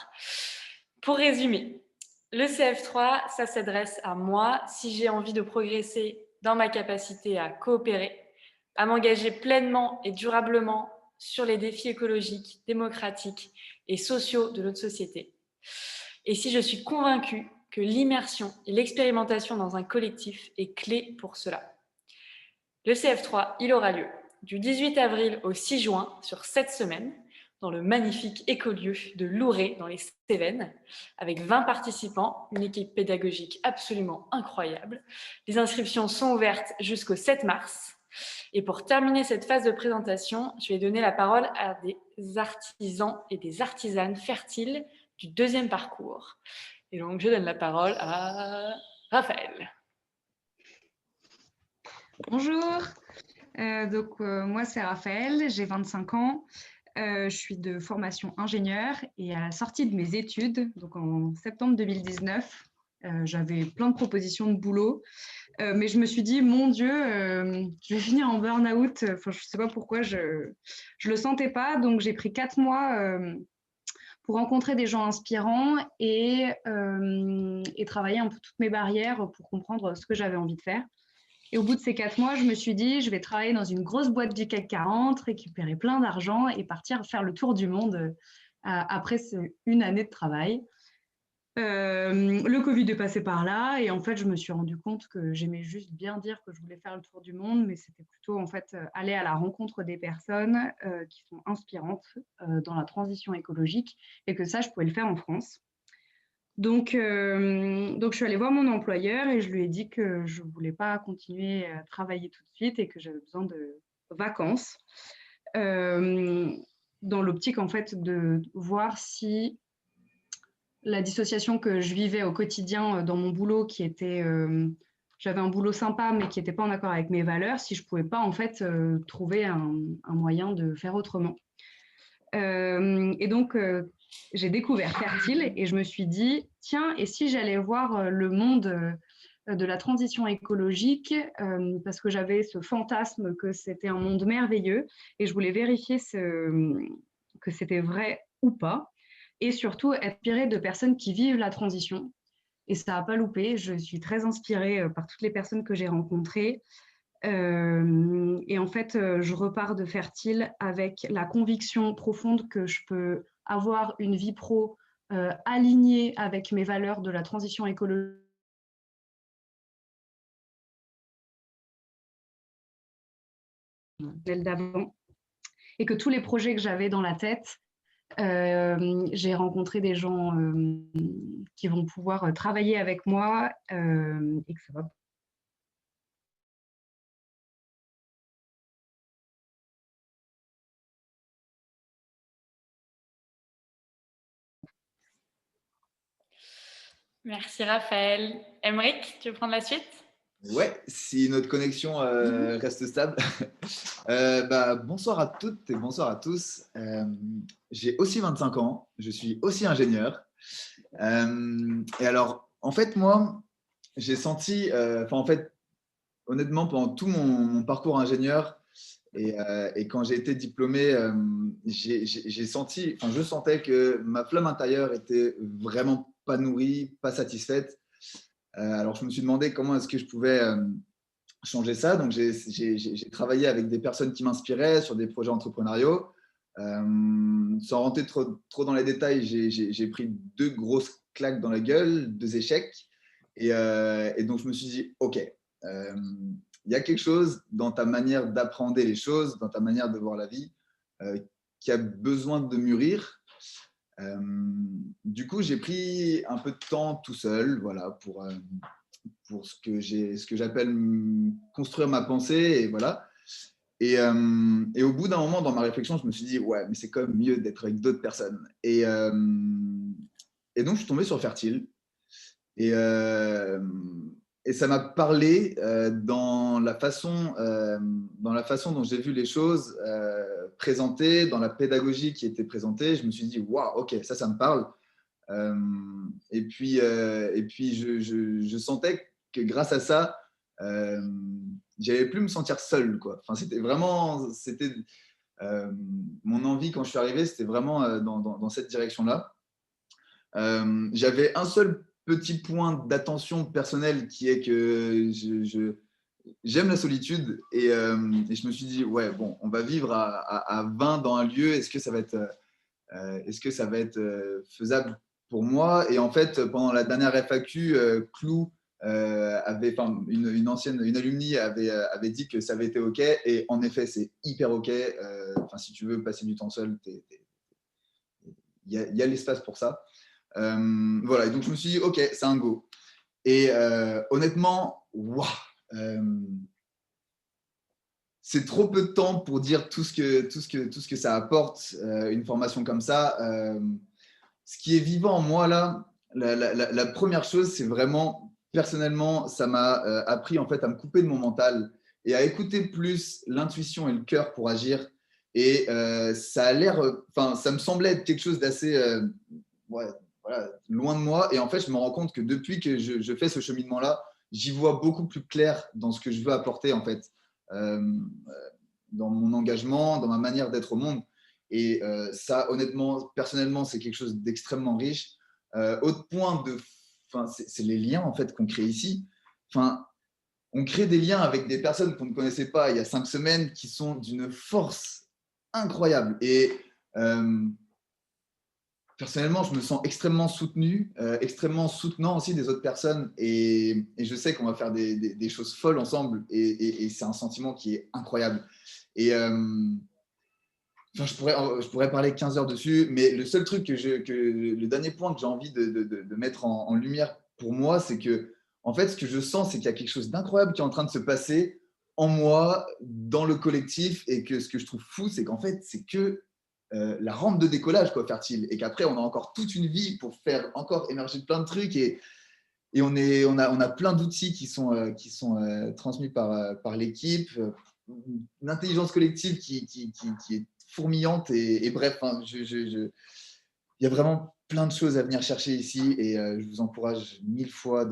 Pour résumer, le CF3, ça s'adresse à moi si j'ai envie de progresser dans ma capacité à coopérer, à m'engager pleinement et durablement sur les défis écologiques, démocratiques et sociaux de notre société. Et si je suis convaincue que l'immersion et l'expérimentation dans un collectif est clé pour cela. Le CF3, il aura lieu du 18 avril au 6 juin sur 7 semaines dans le magnifique écolieu de Louré dans les Cévennes avec 20 participants, une équipe pédagogique absolument incroyable. Les inscriptions sont ouvertes jusqu'au 7 mars. Et pour terminer cette phase de présentation, je vais donner la parole à des artisans et des artisanes fertiles du deuxième parcours. Et donc, je donne la parole à Raphaël. Bonjour, moi c'est Raphaël, j'ai 25 ans, je suis de formation ingénieur et à la sortie de mes études, donc en septembre 2019, j'avais plein de propositions de boulot, mais je me suis dit, mon Dieu, je vais finir en burn-out, enfin, je ne sais pas pourquoi, je ne le sentais pas, donc j'ai pris 4 mois pour rencontrer des gens inspirants et travailler un peu toutes mes barrières pour comprendre ce que j'avais envie de faire. Et au bout de ces 4 mois, je me suis dit, je vais travailler dans une grosse boîte du CAC 40, récupérer plein d'argent et partir faire le tour du monde après une année de travail. Le Covid est passé par là et en fait, je me suis rendu compte que j'aimais juste bien dire que je voulais faire le tour du monde, mais c'était plutôt en fait aller à la rencontre des personnes qui sont inspirantes dans la transition écologique et que ça, je pouvais le faire en France. Donc, je suis allée voir mon employeur et je lui ai dit que je ne voulais pas continuer à travailler tout de suite et que j'avais besoin de vacances, dans l'optique en fait de voir si la dissociation que je vivais au quotidien dans mon boulot, qui était, j'avais un boulot sympa mais qui n'était pas en accord avec mes valeurs, si je ne pouvais pas en fait trouver un moyen de faire autrement. Et donc, j'ai découvert Fertile et je me suis dit, tiens, et si j'allais voir le monde de la transition écologique, parce que j'avais ce fantasme que c'était un monde merveilleux et je voulais vérifier que c'était vrai ou pas, et surtout être inspirée de personnes qui vivent la transition. Et ça n'a pas loupé, je suis très inspirée par toutes les personnes que j'ai rencontrées. Et en fait, je repars de Fertile avec la conviction profonde que je peux avoir une vie pro alignée avec mes valeurs de la transition écologique d'avant, et que tous les projets que j'avais dans la tête, j'ai rencontré des gens qui vont pouvoir travailler avec moi et que ça va. Merci Raphaël. Aymeric, tu veux prendre la suite? Ouais, si notre connexion reste stable. Bonsoir à toutes et bonsoir à tous. J'ai aussi 25 ans, je suis aussi ingénieur. Et alors, en fait, moi, j'ai senti, honnêtement, pendant tout mon parcours ingénieur et quand j'ai été diplômé, j'ai senti, je sentais que ma flamme intérieure était vraiment pas nourrie, pas satisfaite. Alors, je me suis demandé comment est-ce que je pouvais changer ça. Donc, j'ai travaillé avec des personnes qui m'inspiraient sur des projets entrepreneuriaux. Sans rentrer trop dans les détails, j'ai pris 2 grosses claques dans la gueule, 2 échecs. Et donc, je me suis dit, OK, il y a quelque chose dans ta manière d'apprendre les choses, dans ta manière de voir la vie, qui a besoin de mûrir. Du coup, j'ai pris un peu de temps tout seul, voilà, pour ce que j'appelle construire ma pensée, et voilà. Et au bout d'un moment, dans ma réflexion, je me suis dit, ouais, mais c'est quand même mieux d'être avec d'autres personnes. Et donc, je suis tombé sur Fertile. Et, et ça m'a parlé dans la façon dont j'ai vu les choses présentées, dans la pédagogie qui était présentée. Je me suis dit, waouh, ok, ça me parle. Et puis je sentais que grâce à ça, j'allais plus me sentir seul, quoi. Enfin, mon envie quand je suis arrivé, c'était vraiment dans cette direction-là. J'avais un seul petit point d'attention personnelle qui est que j'aime la solitude et je me suis dit, ouais, bon, on va vivre à 20 dans un lieu, est-ce que ça va être faisable pour moi? Et en fait, pendant la dernière FAQ, Clou une alumni avait dit que ça avait été OK, et en effet, c'est hyper OK. Si tu veux passer du temps seul, il y a l'espace pour ça. Voilà, et donc je me suis dit, OK, c'est un go. Et honnêtement, waouh, c'est trop peu de temps pour dire tout ce que ça apporte, une formation comme ça. Ce qui est vivant en moi là, la première chose, c'est vraiment, personnellement, ça m'a appris en fait à me couper de mon mental et à écouter plus l'intuition et le cœur pour agir. Et ça me semblait être quelque chose d'assez voilà, loin de moi. Et en fait, je me rends compte que depuis que je fais ce cheminement-là, j'y vois beaucoup plus clair dans ce que je veux apporter en fait, dans mon engagement, dans ma manière d'être au monde. Et ça, honnêtement, personnellement, c'est quelque chose d'extrêmement riche. Autre point c'est les liens en fait qu'on crée ici. On crée des liens avec des personnes qu'on ne connaissait pas il y a 5 semaines qui sont d'une force incroyable. Et personnellement, je me sens extrêmement soutenu, extrêmement soutenant aussi des autres personnes. Et je sais qu'on va faire des choses folles ensemble. Et c'est un sentiment qui est incroyable. Et je pourrais parler 15 heures dessus, mais le seul truc le dernier point que j'ai envie de mettre en lumière pour moi, c'est que, en fait, ce que je sens, c'est qu'il y a quelque chose d'incroyable qui est en train de se passer en moi, dans le collectif, et que ce que je trouve fou, c'est qu'en fait, c'est que la rampe de décollage, quoi, Fertile, et qu'après, on a encore toute une vie pour faire encore émerger plein de trucs, et on a plein d'outils qui sont transmis par l'équipe, une intelligence collective qui est fourmillante, et bref, il y a vraiment plein de choses à venir chercher ici, et je vous encourage 1000 fois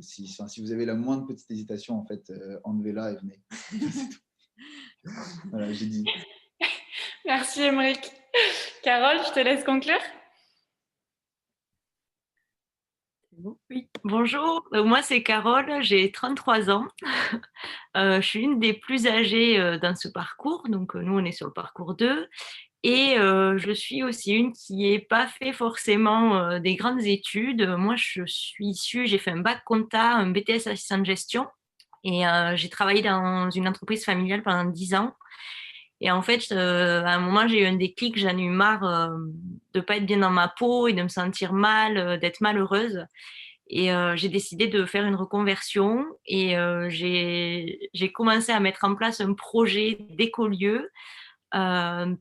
si vous avez la moindre petite hésitation, en fait, enlevez-la et venez. Voilà, j'ai dit. Merci Émeric. Carole, je te laisse conclure. Oui, bonjour, moi c'est Carole, j'ai 33 ans. Je suis une des plus âgées dans ce parcours, donc nous on est sur le parcours 2. Et je suis aussi une qui n'est pas fait forcément des grandes études. Moi je suis issue, j'ai fait un bac compta, un BTS assistant de gestion, et j'ai travaillé dans une entreprise familiale pendant 10 ans. Et en fait, à un moment, j'ai eu un déclic, j'en ai eu marre de ne pas être bien dans ma peau et de me sentir mal, d'être malheureuse. Et j'ai décidé de faire une reconversion, et j'ai commencé à mettre en place un projet d'écolieu.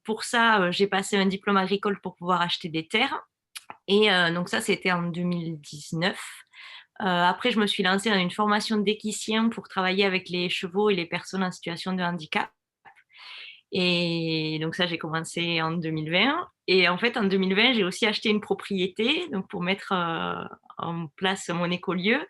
Pour ça, j'ai passé un diplôme agricole pour pouvoir acheter des terres. Et donc ça, c'était en 2019. Après, je me suis lancée dans une formation d'équicien pour travailler avec les chevaux et les personnes en situation de handicap. Et donc ça, j'ai commencé en 2020. Et en fait, en 2020, j'ai aussi acheté une propriété donc pour mettre en place mon écolieu.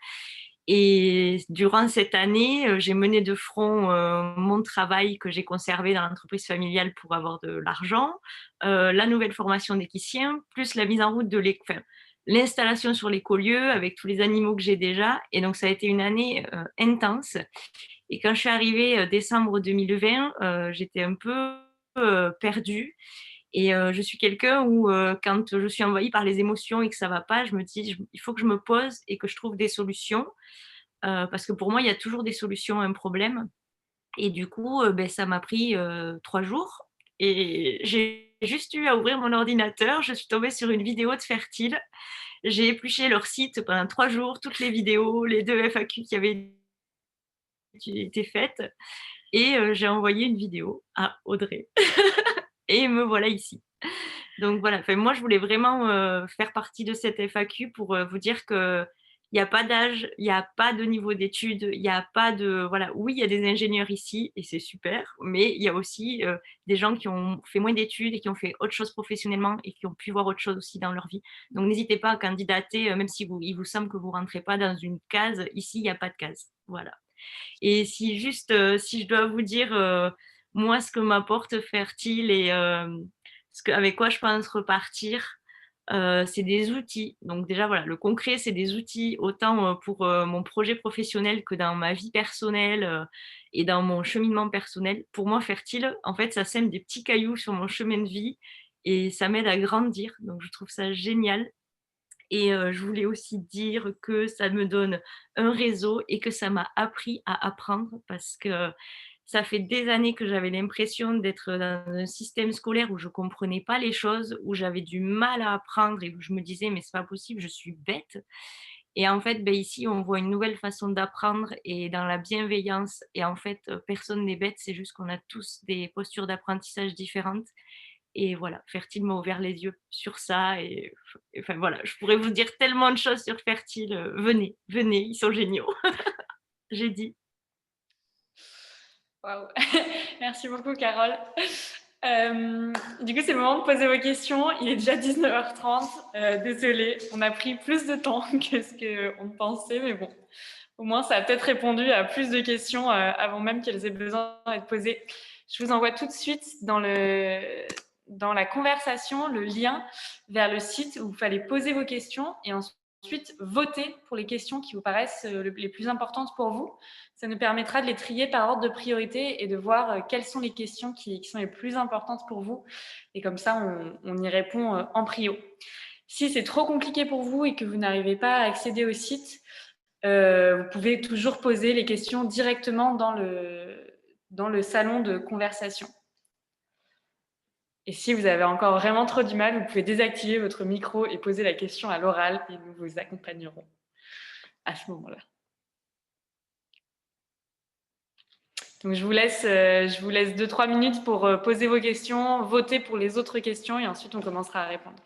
Et durant cette année, j'ai mené de front mon travail que j'ai conservé dans l'entreprise familiale pour avoir de l'argent, la nouvelle formation d'équicien, plus la mise en route de l'installation sur l'écolieu avec tous les animaux que j'ai déjà. Et donc, ça a été une année intense. Et quand je suis arrivée décembre 2020, j'étais un peu perdue. Et je suis quelqu'un où, quand je suis envahie par les émotions et que ça ne va pas, je me dis, il faut que je me pose et que je trouve des solutions. Parce que pour moi, il y a toujours des solutions à un problème. Et du coup, ça m'a pris 3 jours. Et j'ai juste eu à ouvrir mon ordinateur. Je suis tombée sur une vidéo de Fertile. J'ai épluché leur site pendant 3 jours, toutes les vidéos, les 2 FAQ qui avaient été faites. Et j'ai envoyé une vidéo à Audrey. Et me voilà ici. Donc voilà, moi je voulais vraiment faire partie de cette FAQ pour vous dire que il n'y a pas d'âge, il n'y a pas de niveau d'études, il n'y a pas de... Voilà, oui, il y a des ingénieurs ici et c'est super, mais il y a aussi des gens qui ont fait moins d'études et qui ont fait autre chose professionnellement et qui ont pu voir autre chose aussi dans leur vie. Donc n'hésitez pas à candidater, même si il vous semble que vous ne rentrez pas dans une case. Ici, il n'y a pas de case. Voilà. Et si je dois vous dire, moi, ce que m'apporte Fertile et avec quoi je pense repartir, c'est des outils. Donc déjà, voilà, le concret, c'est des outils autant pour mon projet professionnel que dans ma vie personnelle et dans mon cheminement personnel. Pour moi, Fertile, en fait, ça sème des petits cailloux sur mon chemin de vie et ça m'aide à grandir. Donc, je trouve ça génial. Et je voulais aussi dire que ça me donne un réseau et que ça m'a appris à apprendre parce que ça fait des années que j'avais l'impression d'être dans un système scolaire où je ne comprenais pas les choses, où j'avais du mal à apprendre et où je me disais mais c'est pas possible, je suis bête. Et en fait, ici, on voit une nouvelle façon d'apprendre et dans la bienveillance. Et en fait, personne n'est bête, c'est juste qu'on a tous des postures d'apprentissage différentes. Et voilà, Fertile m'a ouvert les yeux sur ça. Et enfin voilà, je pourrais vous dire tellement de choses sur Fertile. Venez, venez, ils sont géniaux. J'ai dit. Waouh. Merci beaucoup, Carole. Du coup, c'est le moment de poser vos questions. Il est déjà 19h30. Désolée, on a pris plus de temps que ce qu'on pensait, mais bon, au moins, ça a peut-être répondu à plus de questions avant même qu'elles aient besoin d'être posées. Je vous envoie tout de suite dans la conversation le lien vers le site où il fallait poser vos questions et ensuite voter pour les questions qui vous paraissent les plus importantes pour vous. Ça nous permettra de les trier par ordre de priorité et de voir quelles sont les questions qui sont les plus importantes pour vous. Et comme ça, on y répond en prio. Si c'est trop compliqué pour vous et que vous n'arrivez pas à accéder au site, vous pouvez toujours poser les questions directement dans le salon de conversation. Et si vous avez encore vraiment trop du mal, vous pouvez désactiver votre micro et poser la question à l'oral et nous vous accompagnerons à ce moment-là. Donc, je vous laisse 2-3 minutes pour poser vos questions, voter pour les autres questions et ensuite on commencera à répondre.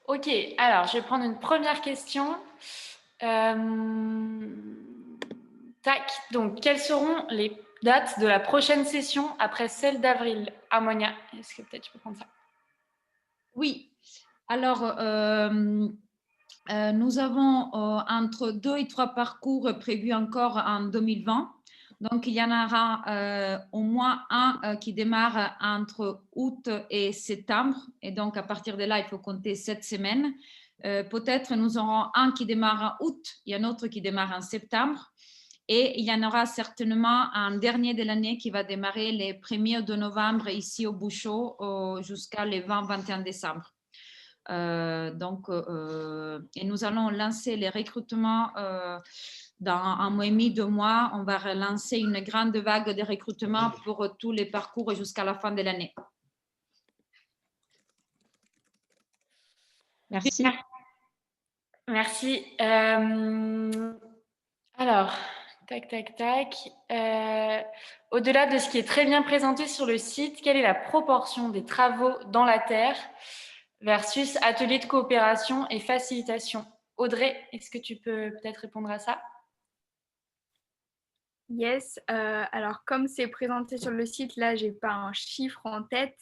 Ok, alors je vais prendre une première question. Tac, donc quelles seront les dates de la prochaine session après celle d'avril? Harmonia, est-ce que peut-être tu peux prendre ça? Oui, alors nous avons entre 2 et 3 parcours prévus encore en 2020. Donc, il y en aura au moins un qui démarre entre août et septembre. Et donc, à partir de là, il faut compter 7 semaines. Peut-être nous aurons un qui démarre en août et un autre qui démarre en septembre. Et il y en aura certainement un dernier de l'année qui va démarrer les 1er de novembre ici au Bouchot jusqu'à les 20-21 décembre. Et nous allons lancer les recrutements dans un mois et demi, 2 mois. On va relancer une grande vague de recrutement pour tous les parcours jusqu'à la fin de l'année. Merci. Merci. Alors, tac. Au-delà de ce qui est très bien présenté sur le site, quelle est la proportion des travaux dans la terre versus ateliers de coopération et facilitation? Audrey, est-ce que tu peux peut-être répondre à ça? Yes, alors comme c'est présenté sur le site, là, j'ai pas un chiffre en tête,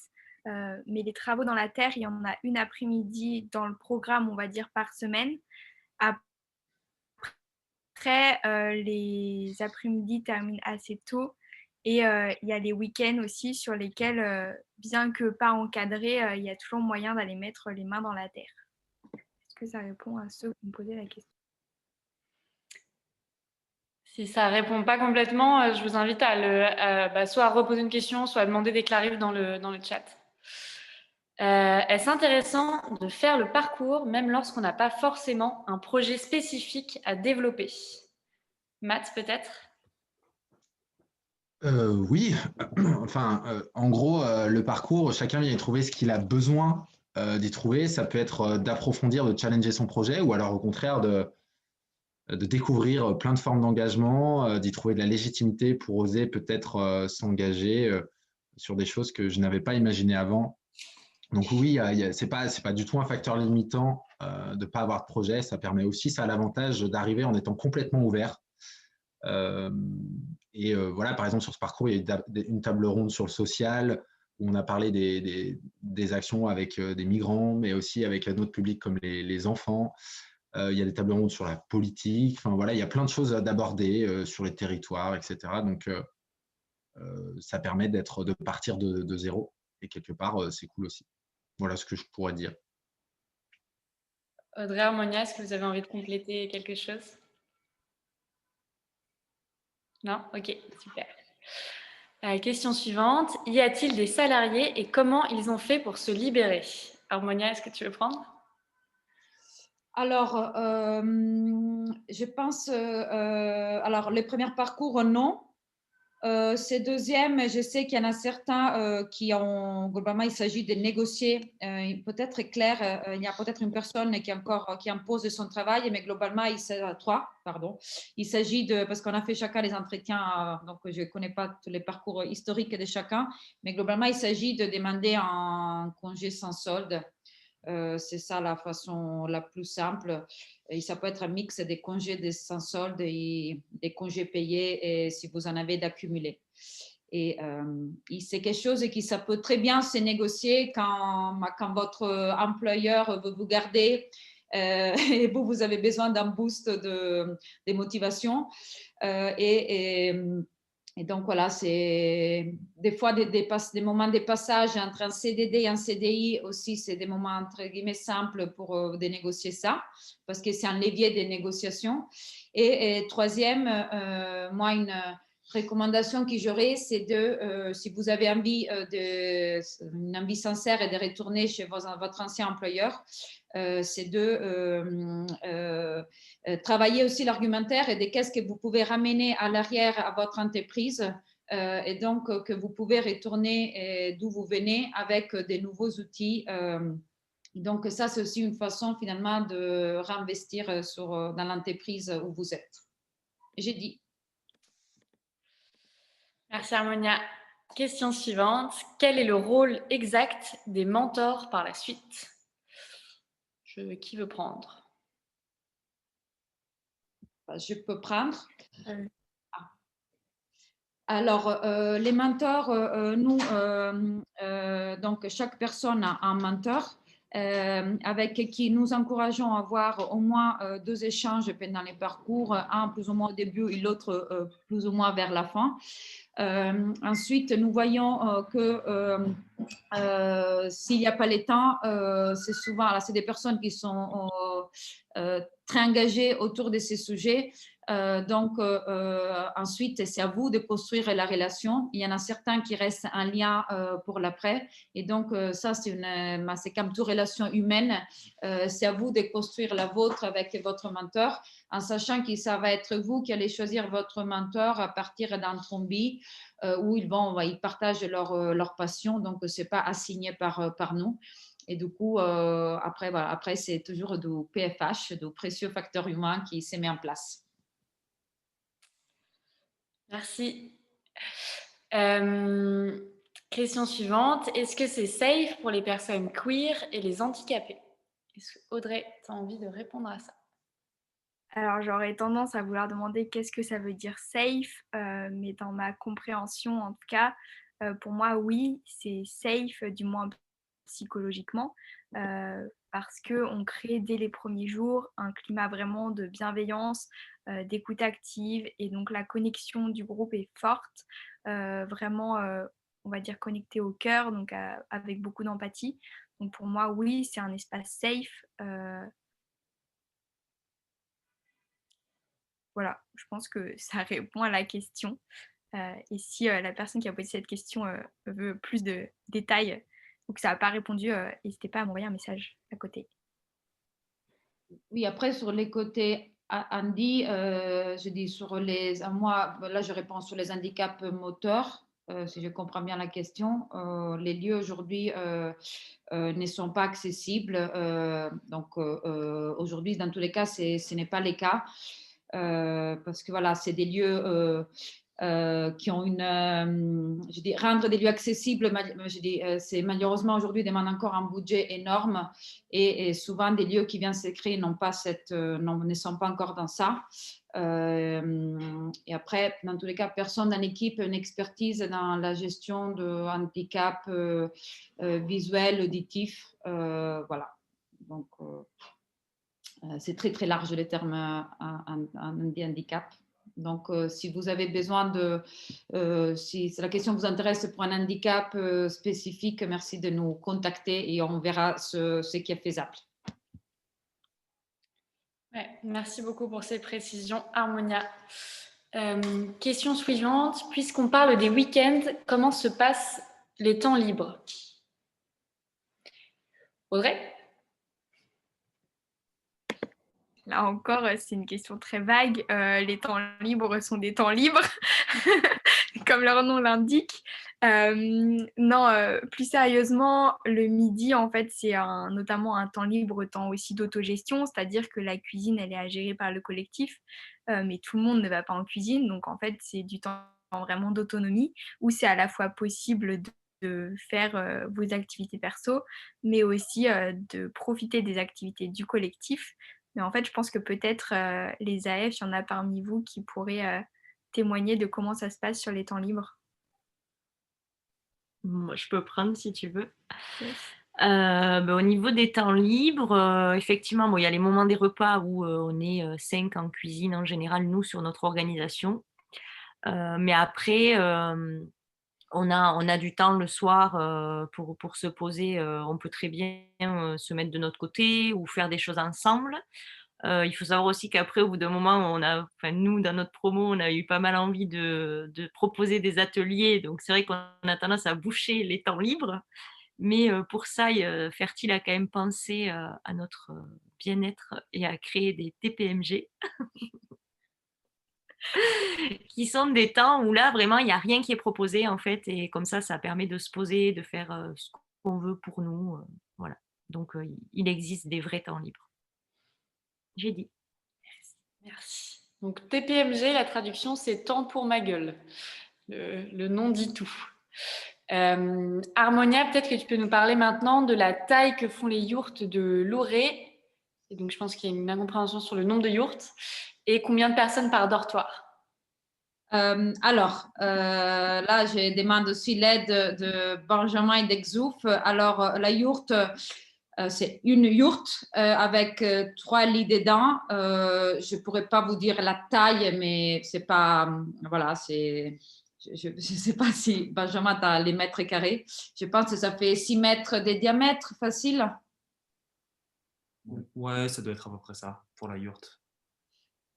mais les travaux dans la terre, il y en a une après-midi dans le programme, on va dire, par semaine. Après, les après-midi terminent assez tôt et il y a les week-ends aussi sur lesquels, bien que pas encadrés, il y a toujours moyen d'aller mettre les mains dans la terre. Est-ce que ça répond à ceux qui me posaient la question? Si ça ne répond pas complètement, je vous invite à soit à reposer une question, soit à demander des clarifs dans le chat. Est-ce intéressant de faire le parcours même lorsqu'on n'a pas forcément un projet spécifique à développer? Matt, peut-être? Oui, enfin, en gros, le parcours, chacun vient y trouver ce qu'il a besoin d'y trouver. Ça peut être d'approfondir, de challenger son projet, ou alors au contraire de découvrir plein de formes d'engagement, d'y trouver de la légitimité pour oser peut-être s'engager sur des choses que je n'avais pas imaginées avant. Donc oui, c'est pas du tout un facteur limitant de ne pas avoir de projet. Ça permet aussi, ça a l'avantage d'arriver en étant complètement ouvert. Voilà, par exemple, sur ce parcours, il y a une table ronde sur le social, où on a parlé des actions avec des migrants, mais aussi avec notre public comme les enfants. Il y a des tables rondes sur la politique. Enfin, voilà, il y a plein de choses d'aborder sur les territoires, etc. Donc, ça permet de partir de zéro. Et quelque part, c'est cool aussi. Voilà ce que je pourrais dire. Audrey, Harmonia, est-ce que vous avez envie de compléter quelque chose? Non? Ok, super. Question suivante. Y a-t-il des salariés et comment ils ont fait pour se libérer? Harmonia, est-ce que tu veux prendre? Alors, je pense, alors les premiers parcours, non. Ces deuxièmes, je sais qu'il y en a certains qui ont, globalement, il s'agit de négocier. Peut-être clair, il y a peut-être une personne qui impose son travail, mais globalement, il s'agit de, parce qu'on a fait chacun les entretiens, donc je ne connais pas tous les parcours historiques de chacun, mais globalement, il s'agit de demander un congé sans solde. C'est ça la façon la plus simple. Et ça peut être un mix des congés sans solde et des congés payés et si vous en avez d'accumuler. Et c'est quelque chose qui ça peut très bien se négocier quand votre employeur veut vous garder et vous avez besoin d'un boost de motivation. Et donc, voilà, c'est des fois des moments de passage entre un CDD et un CDI aussi, c'est des moments entre guillemets simples pour dénégocier ça, parce que c'est un levier de négociation. Et troisième, moi, une recommandation que j'aurais, c'est si vous avez une envie sincère et de retourner chez votre ancien employeur, c'est de travailler aussi l'argumentaire et de qu'est-ce que vous pouvez ramener à l'arrière à votre entreprise et donc que vous pouvez retourner d'où vous venez avec des nouveaux outils. Donc ça, c'est aussi une façon finalement de réinvestir dans l'entreprise où vous êtes. J'ai dit. Merci Harmonia. Question suivante. Quel est le rôle exact des mentors par la suite? Qui veut prendre? Je peux prendre. Alors, les mentors, nous, donc chaque personne a un mentor. avec qui nous encourageons à avoir au moins 2 échanges pendant les parcours, un plus ou moins au début et l'autre plus ou moins vers la fin. Ensuite, nous voyons que s'il n'y a pas le temps, c'est souvent, c'est des personnes qui sont très engagées autour de ces sujets. Donc, ensuite, c'est à vous de construire la relation. Il y en a certains qui restent en lien pour l'après. Et donc, ça, c'est comme toute relation humaine. C'est à vous de construire la vôtre avec votre mentor, en sachant que ça va être vous qui allez choisir votre mentor à partir d'un trombi où ils partagent leur passion. Donc, ce n'est pas assigné par nous. Et du coup, après, c'est toujours du PFH, du précieux facteur humain qui se met en place. Merci. Question suivante. Est-ce que c'est safe pour les personnes queer et les handicapés? Est-ce que Audrey, tu as envie de répondre à ça? Alors, j'aurais tendance à vouloir demander qu'est-ce que ça veut dire safe, mais dans ma compréhension, en tout cas, pour moi, oui, c'est safe, du moins psychologiquement, parce qu'on crée dès les premiers jours un climat vraiment de bienveillance, d'écoute active, et donc la connexion du groupe est forte, vraiment, on va dire connectée au cœur, donc avec beaucoup d'empathie. Donc pour moi, oui, c'est un espace safe. Voilà, je pense que ça répond à la question. Et si la personne qui a posé cette question veut plus de détails ou que ça n'a pas répondu, n'hésitez pas à m'envoyer un message à côté. Oui, après, sur les côtés Andy, je dis moi, là, je réponds sur les handicaps moteurs, si je comprends bien la question. Les lieux aujourd'hui ne sont pas accessibles. Donc, aujourd'hui, dans tous les cas, ce n'est pas le cas. Parce que voilà, c'est des lieux qui ont je dis, rendre des lieux accessibles, c'est malheureusement aujourd'hui demande encore un budget énorme et souvent des lieux qui viennent se créer ne sont pas encore dans ça. Et après, dans tous les cas, personne dans l'équipe a une expertise dans la gestion de handicap visuel, auditif. Voilà. Donc, c'est très, très large le terme handicap. Donc, si vous avez besoin si la question vous intéresse pour un handicap spécifique, merci de nous contacter et on verra ce qui est faisable. Ouais, merci beaucoup pour ces précisions, Harmonia. Question suivante. Puisqu'on parle des week-ends, comment se passent les temps libres? Audrey? Là encore, c'est une question très vague. Les temps libres sont des temps libres, comme leur nom l'indique. Non, plus sérieusement, le midi, en fait, c'est notamment un temps libre, temps aussi d'autogestion, c'est-à-dire que la cuisine, elle est à gérer par le collectif, mais tout le monde ne va pas en cuisine, donc en fait, c'est du temps vraiment d'autonomie, où c'est à la fois possible de faire vos activités perso, mais aussi de profiter des activités du collectif. Mais en fait, je pense que peut-être les AF, il y en a parmi vous qui pourraient témoigner de comment ça se passe sur les temps libres. Moi, je peux prendre si tu veux. Yes. Au niveau des temps libres, effectivement, il y a les moments des repas où on est 5 en cuisine en général, nous, sur notre organisation. Mais après, on a du temps le soir pour se poser. On peut très bien se mettre de notre côté ou faire des choses ensemble. Il faut savoir aussi qu'après, au bout d'un moment, nous, dans notre promo, on a eu pas mal envie de proposer des ateliers. Donc, c'est vrai qu'on a tendance à boucher les temps libres. Mais pour ça, Fertile a quand même pensé à notre bien-être et à créer des TPMG. Qui sont des temps où là, vraiment, il n'y a rien qui est proposé, en fait. Et comme ça permet de se poser, de faire ce qu'on veut pour nous. Voilà. Donc, il existe des vrais temps libres. J'ai dit. Merci. Donc, TPMG, la traduction, c'est temps pour ma gueule. Le nom dit tout. Harmonia, peut-être que tu peux nous parler maintenant de la taille que font les yourtes de Louré. Et donc, je pense qu'il y a une incompréhension sur le nombre de yourtes. Et combien de personnes par dortoir? Là, je demande aussi l'aide de Benjamin et d'Exouf. Alors, la yourte, C'est une yourte avec 3 lits dedans. Je ne pourrais pas vous dire la taille, mais c'est pas, voilà, c'est, je ne sais pas si Benjamin a les mètres carrés. Je pense que ça fait 6 mètres de diamètre facile. Ouais, ça doit être à peu près ça pour la yourte.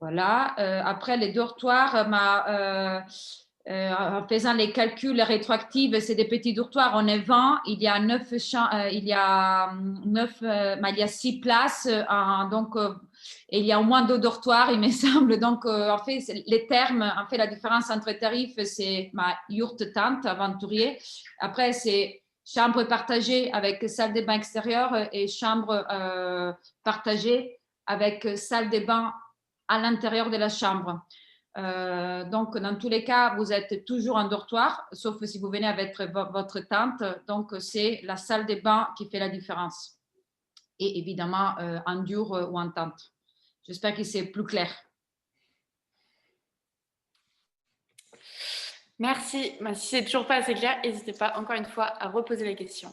Voilà. Après, les dortoirs, en faisant les calculs rétroactifs, c'est des petits dortoirs. On est 20, il y a 9, il y a 6 places. Donc, et il y a au moins 2 dortoirs, il me semble. Donc, en fait, les termes, en fait, la différence entre tarifs, c'est ma yourte tente aventurier. Après, c'est chambre partagée avec salle de bain extérieure et chambre partagée avec salle de bain à l'intérieur de la chambre. Donc, dans tous les cas, vous êtes toujours en dortoir, sauf si vous venez avec votre tente. Donc, c'est la salle de bain qui fait la différence. Et évidemment, en dur ou en tente. J'espère que c'est plus clair. Merci. Si c'est toujours pas assez clair, n'hésitez pas encore une fois à reposer la question.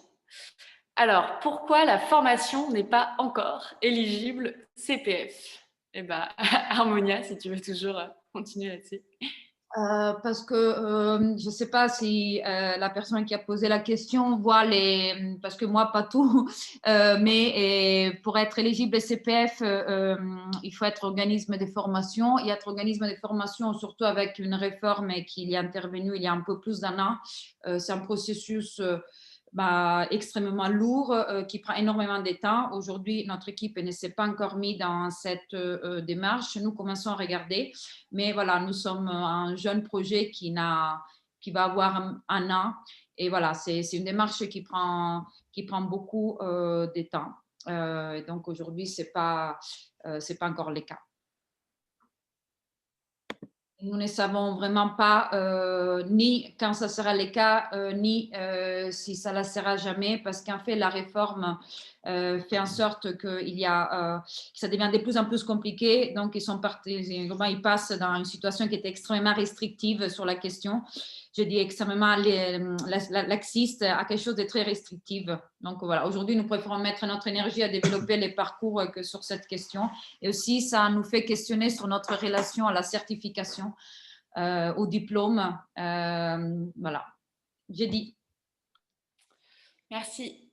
Alors, pourquoi la formation n'est pas encore éligible CPF? Eh bien, Harmonia, si tu veux toujours continuer là-dessus. Parce que je ne sais pas si la personne qui a posé la question voit les... Parce que moi, pas tout. Mais pour être éligible au CPF, il faut être organisme de formation. Et être organisme de formation, surtout avec une réforme qui est intervenue il y a un peu plus d'1 an, c'est un processus... extrêmement lourd, qui prend énormément de temps. Aujourd'hui, notre équipe ne s'est pas encore mise dans cette démarche. Nous commençons à regarder, mais voilà, nous sommes un jeune projet qui va avoir 1 an. Et voilà, c'est une démarche qui prend beaucoup de temps. Donc aujourd'hui, c'est pas encore le cas. Nous ne savons vraiment pas ni quand ça sera le cas, ni si ça ne le sera jamais, parce qu'en fait, la réforme fait en sorte que ça devient de plus en plus compliqué. Donc, ils passent dans une situation qui est extrêmement restrictive sur la question. Je dis extrêmement laxiste à quelque chose de très restrictif. Donc, voilà, aujourd'hui, nous préférons mettre notre énergie à développer les parcours que sur cette question. Et aussi, ça nous fait questionner sur notre relation à la certification, au diplôme. Voilà, j'ai dit. Merci.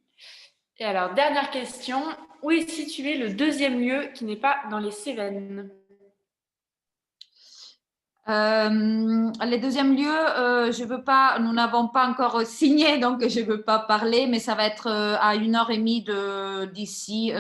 Et alors, dernière question. Où est situé le 2e lieu qui n'est pas dans les Cévennes? Les 2e lieux, je veux pas, nous n'avons pas encore signé, donc je ne veux pas parler, mais ça va être à 1h30 d'ici,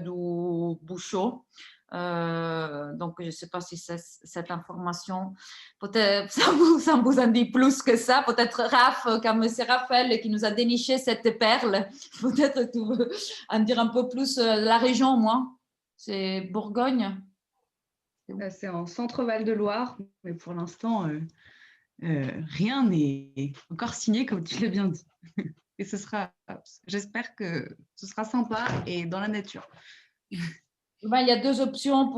du Bouchot. Donc, je ne sais pas si cette information, peut-être ça vous en dit plus que ça. Peut-être Raph, comme c'est Raphaël qui nous a déniché cette perle, peut-être tu veux en dire un peu plus. La région, moi, c'est Bourgogne. C'est en Centre-Val de Loire, mais pour l'instant, rien n'est encore signé, comme tu l'as bien dit. Et j'espère que ce sera sympa et dans la nature. Il y a 2 options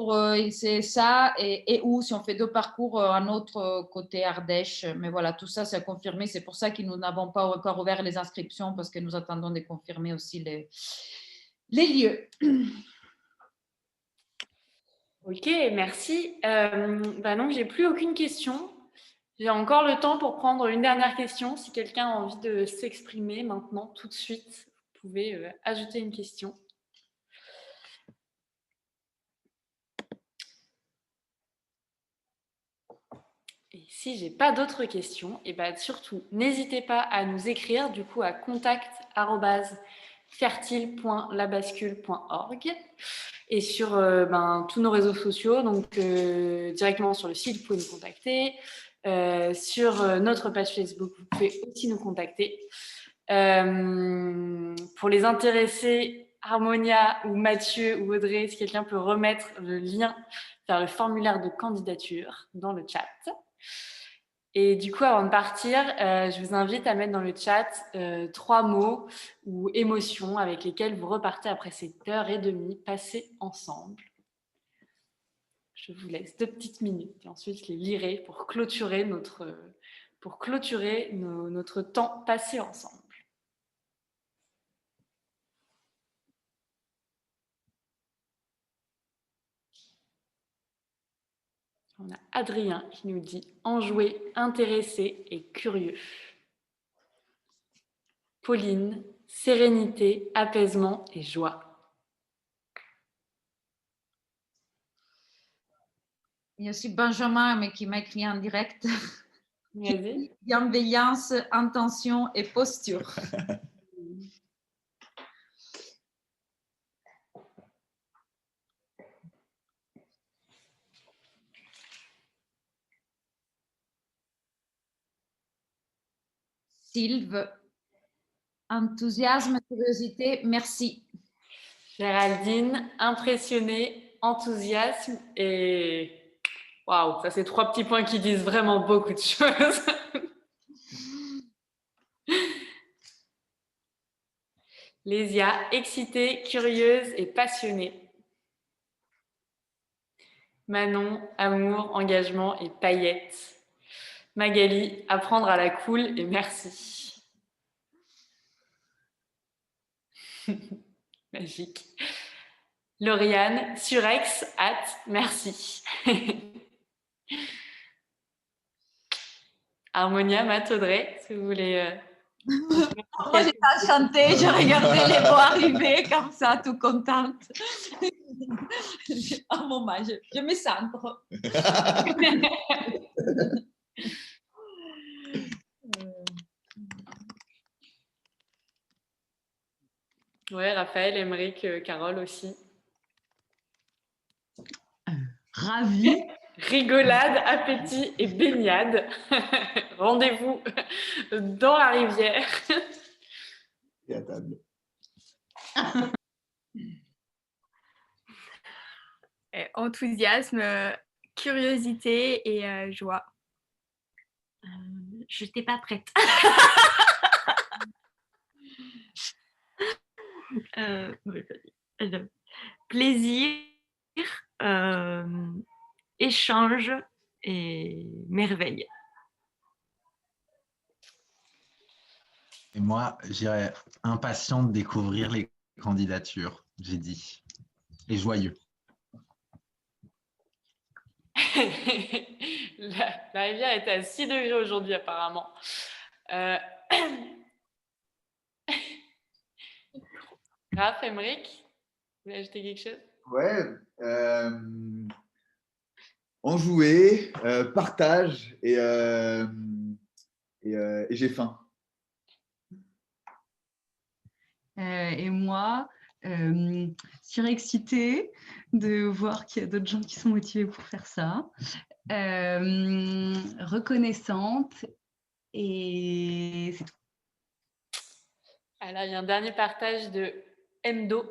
c'est ça et où si on fait 2 parcours un autre côté Ardèche. Mais voilà, tout ça, c'est à confirmer. C'est pour ça que nous n'avons pas encore ouvert les inscriptions parce que nous attendons de confirmer aussi les lieux. Ok, merci. Non, j'ai plus aucune question. J'ai encore le temps pour prendre une dernière question. Si quelqu'un a envie de s'exprimer maintenant, tout de suite, vous pouvez ajouter une question. Et si j'ai pas d'autres questions, et surtout, n'hésitez pas à nous écrire du coup à contact@fertile.labascule.org et sur tous nos réseaux sociaux, donc directement sur le site, vous pouvez nous contacter. Sur notre page Facebook, vous pouvez aussi nous contacter. Pour les intéressés, Harmonia ou Mathieu ou Audrey, si quelqu'un peut remettre le lien vers le formulaire de candidature dans le chat. Et du coup, avant de partir, je vous invite à mettre dans le chat 3 mots ou émotions avec lesquels vous repartez après cette 1h30 passée ensemble. Je vous laisse 2 petites minutes et ensuite je les lirai pour clôturer notre temps passé ensemble. On a Adrien qui nous dit enjoué, intéressé et curieux. Pauline, sérénité, apaisement et joie. Il y a aussi Benjamin, mais qui m'a écrit en direct. Vas-y. Bienveillance, intention et posture. Sylve, enthousiasme, curiosité, merci. Géraldine, impressionnée, enthousiasme et... Waouh, ça c'est 3 petits points qui disent vraiment beaucoup de choses. Lésia, excitée, curieuse et passionnée. Manon, amour, engagement et paillettes. Magali, apprendre à la cool et merci. Magique. Lauriane, surex, hâte, merci. Harmonia, Matt, Audrey, est-ce que vous voulez... Moi, j'étais enchantée, je regardais les mots arriver comme ça, tout contente. Un moment, je me centre. Ouais, Raphaël, Émeric, Carole aussi. Ravi. Rigolade, appétit et baignade. Rendez-vous dans la rivière. Et à table. Enthousiasme, curiosité et joie. Je n'étais pas prête. Plaisir, échange et merveille. Et moi, j'irais impatient de découvrir les candidatures, j'ai dit. Et joyeux. La rivière était à 6 degrés aujourd'hui, apparemment. Raph, Émeric, vous voulez ajouter quelque chose? Ouais. Enjoué, partage et j'ai faim. Et moi, surexcitée de voir qu'il y a d'autres gens qui sont motivés pour faire ça. Reconnaissante et c'est tout. Alors, il y a un dernier partage de Mdo.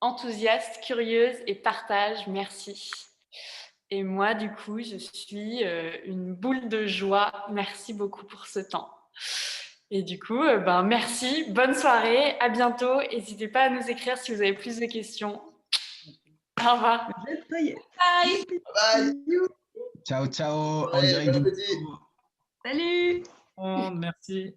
Enthousiaste, curieuse et partage, merci. Et moi, du coup, je suis une boule de joie. Merci beaucoup pour ce temps. Et du coup, merci, bonne soirée, à bientôt. N'hésitez pas à nous écrire si vous avez plus de questions. Au revoir. Bye. Bye. Ciao, ciao. En Ouais, direct bon du... appétit. Salut. Merci.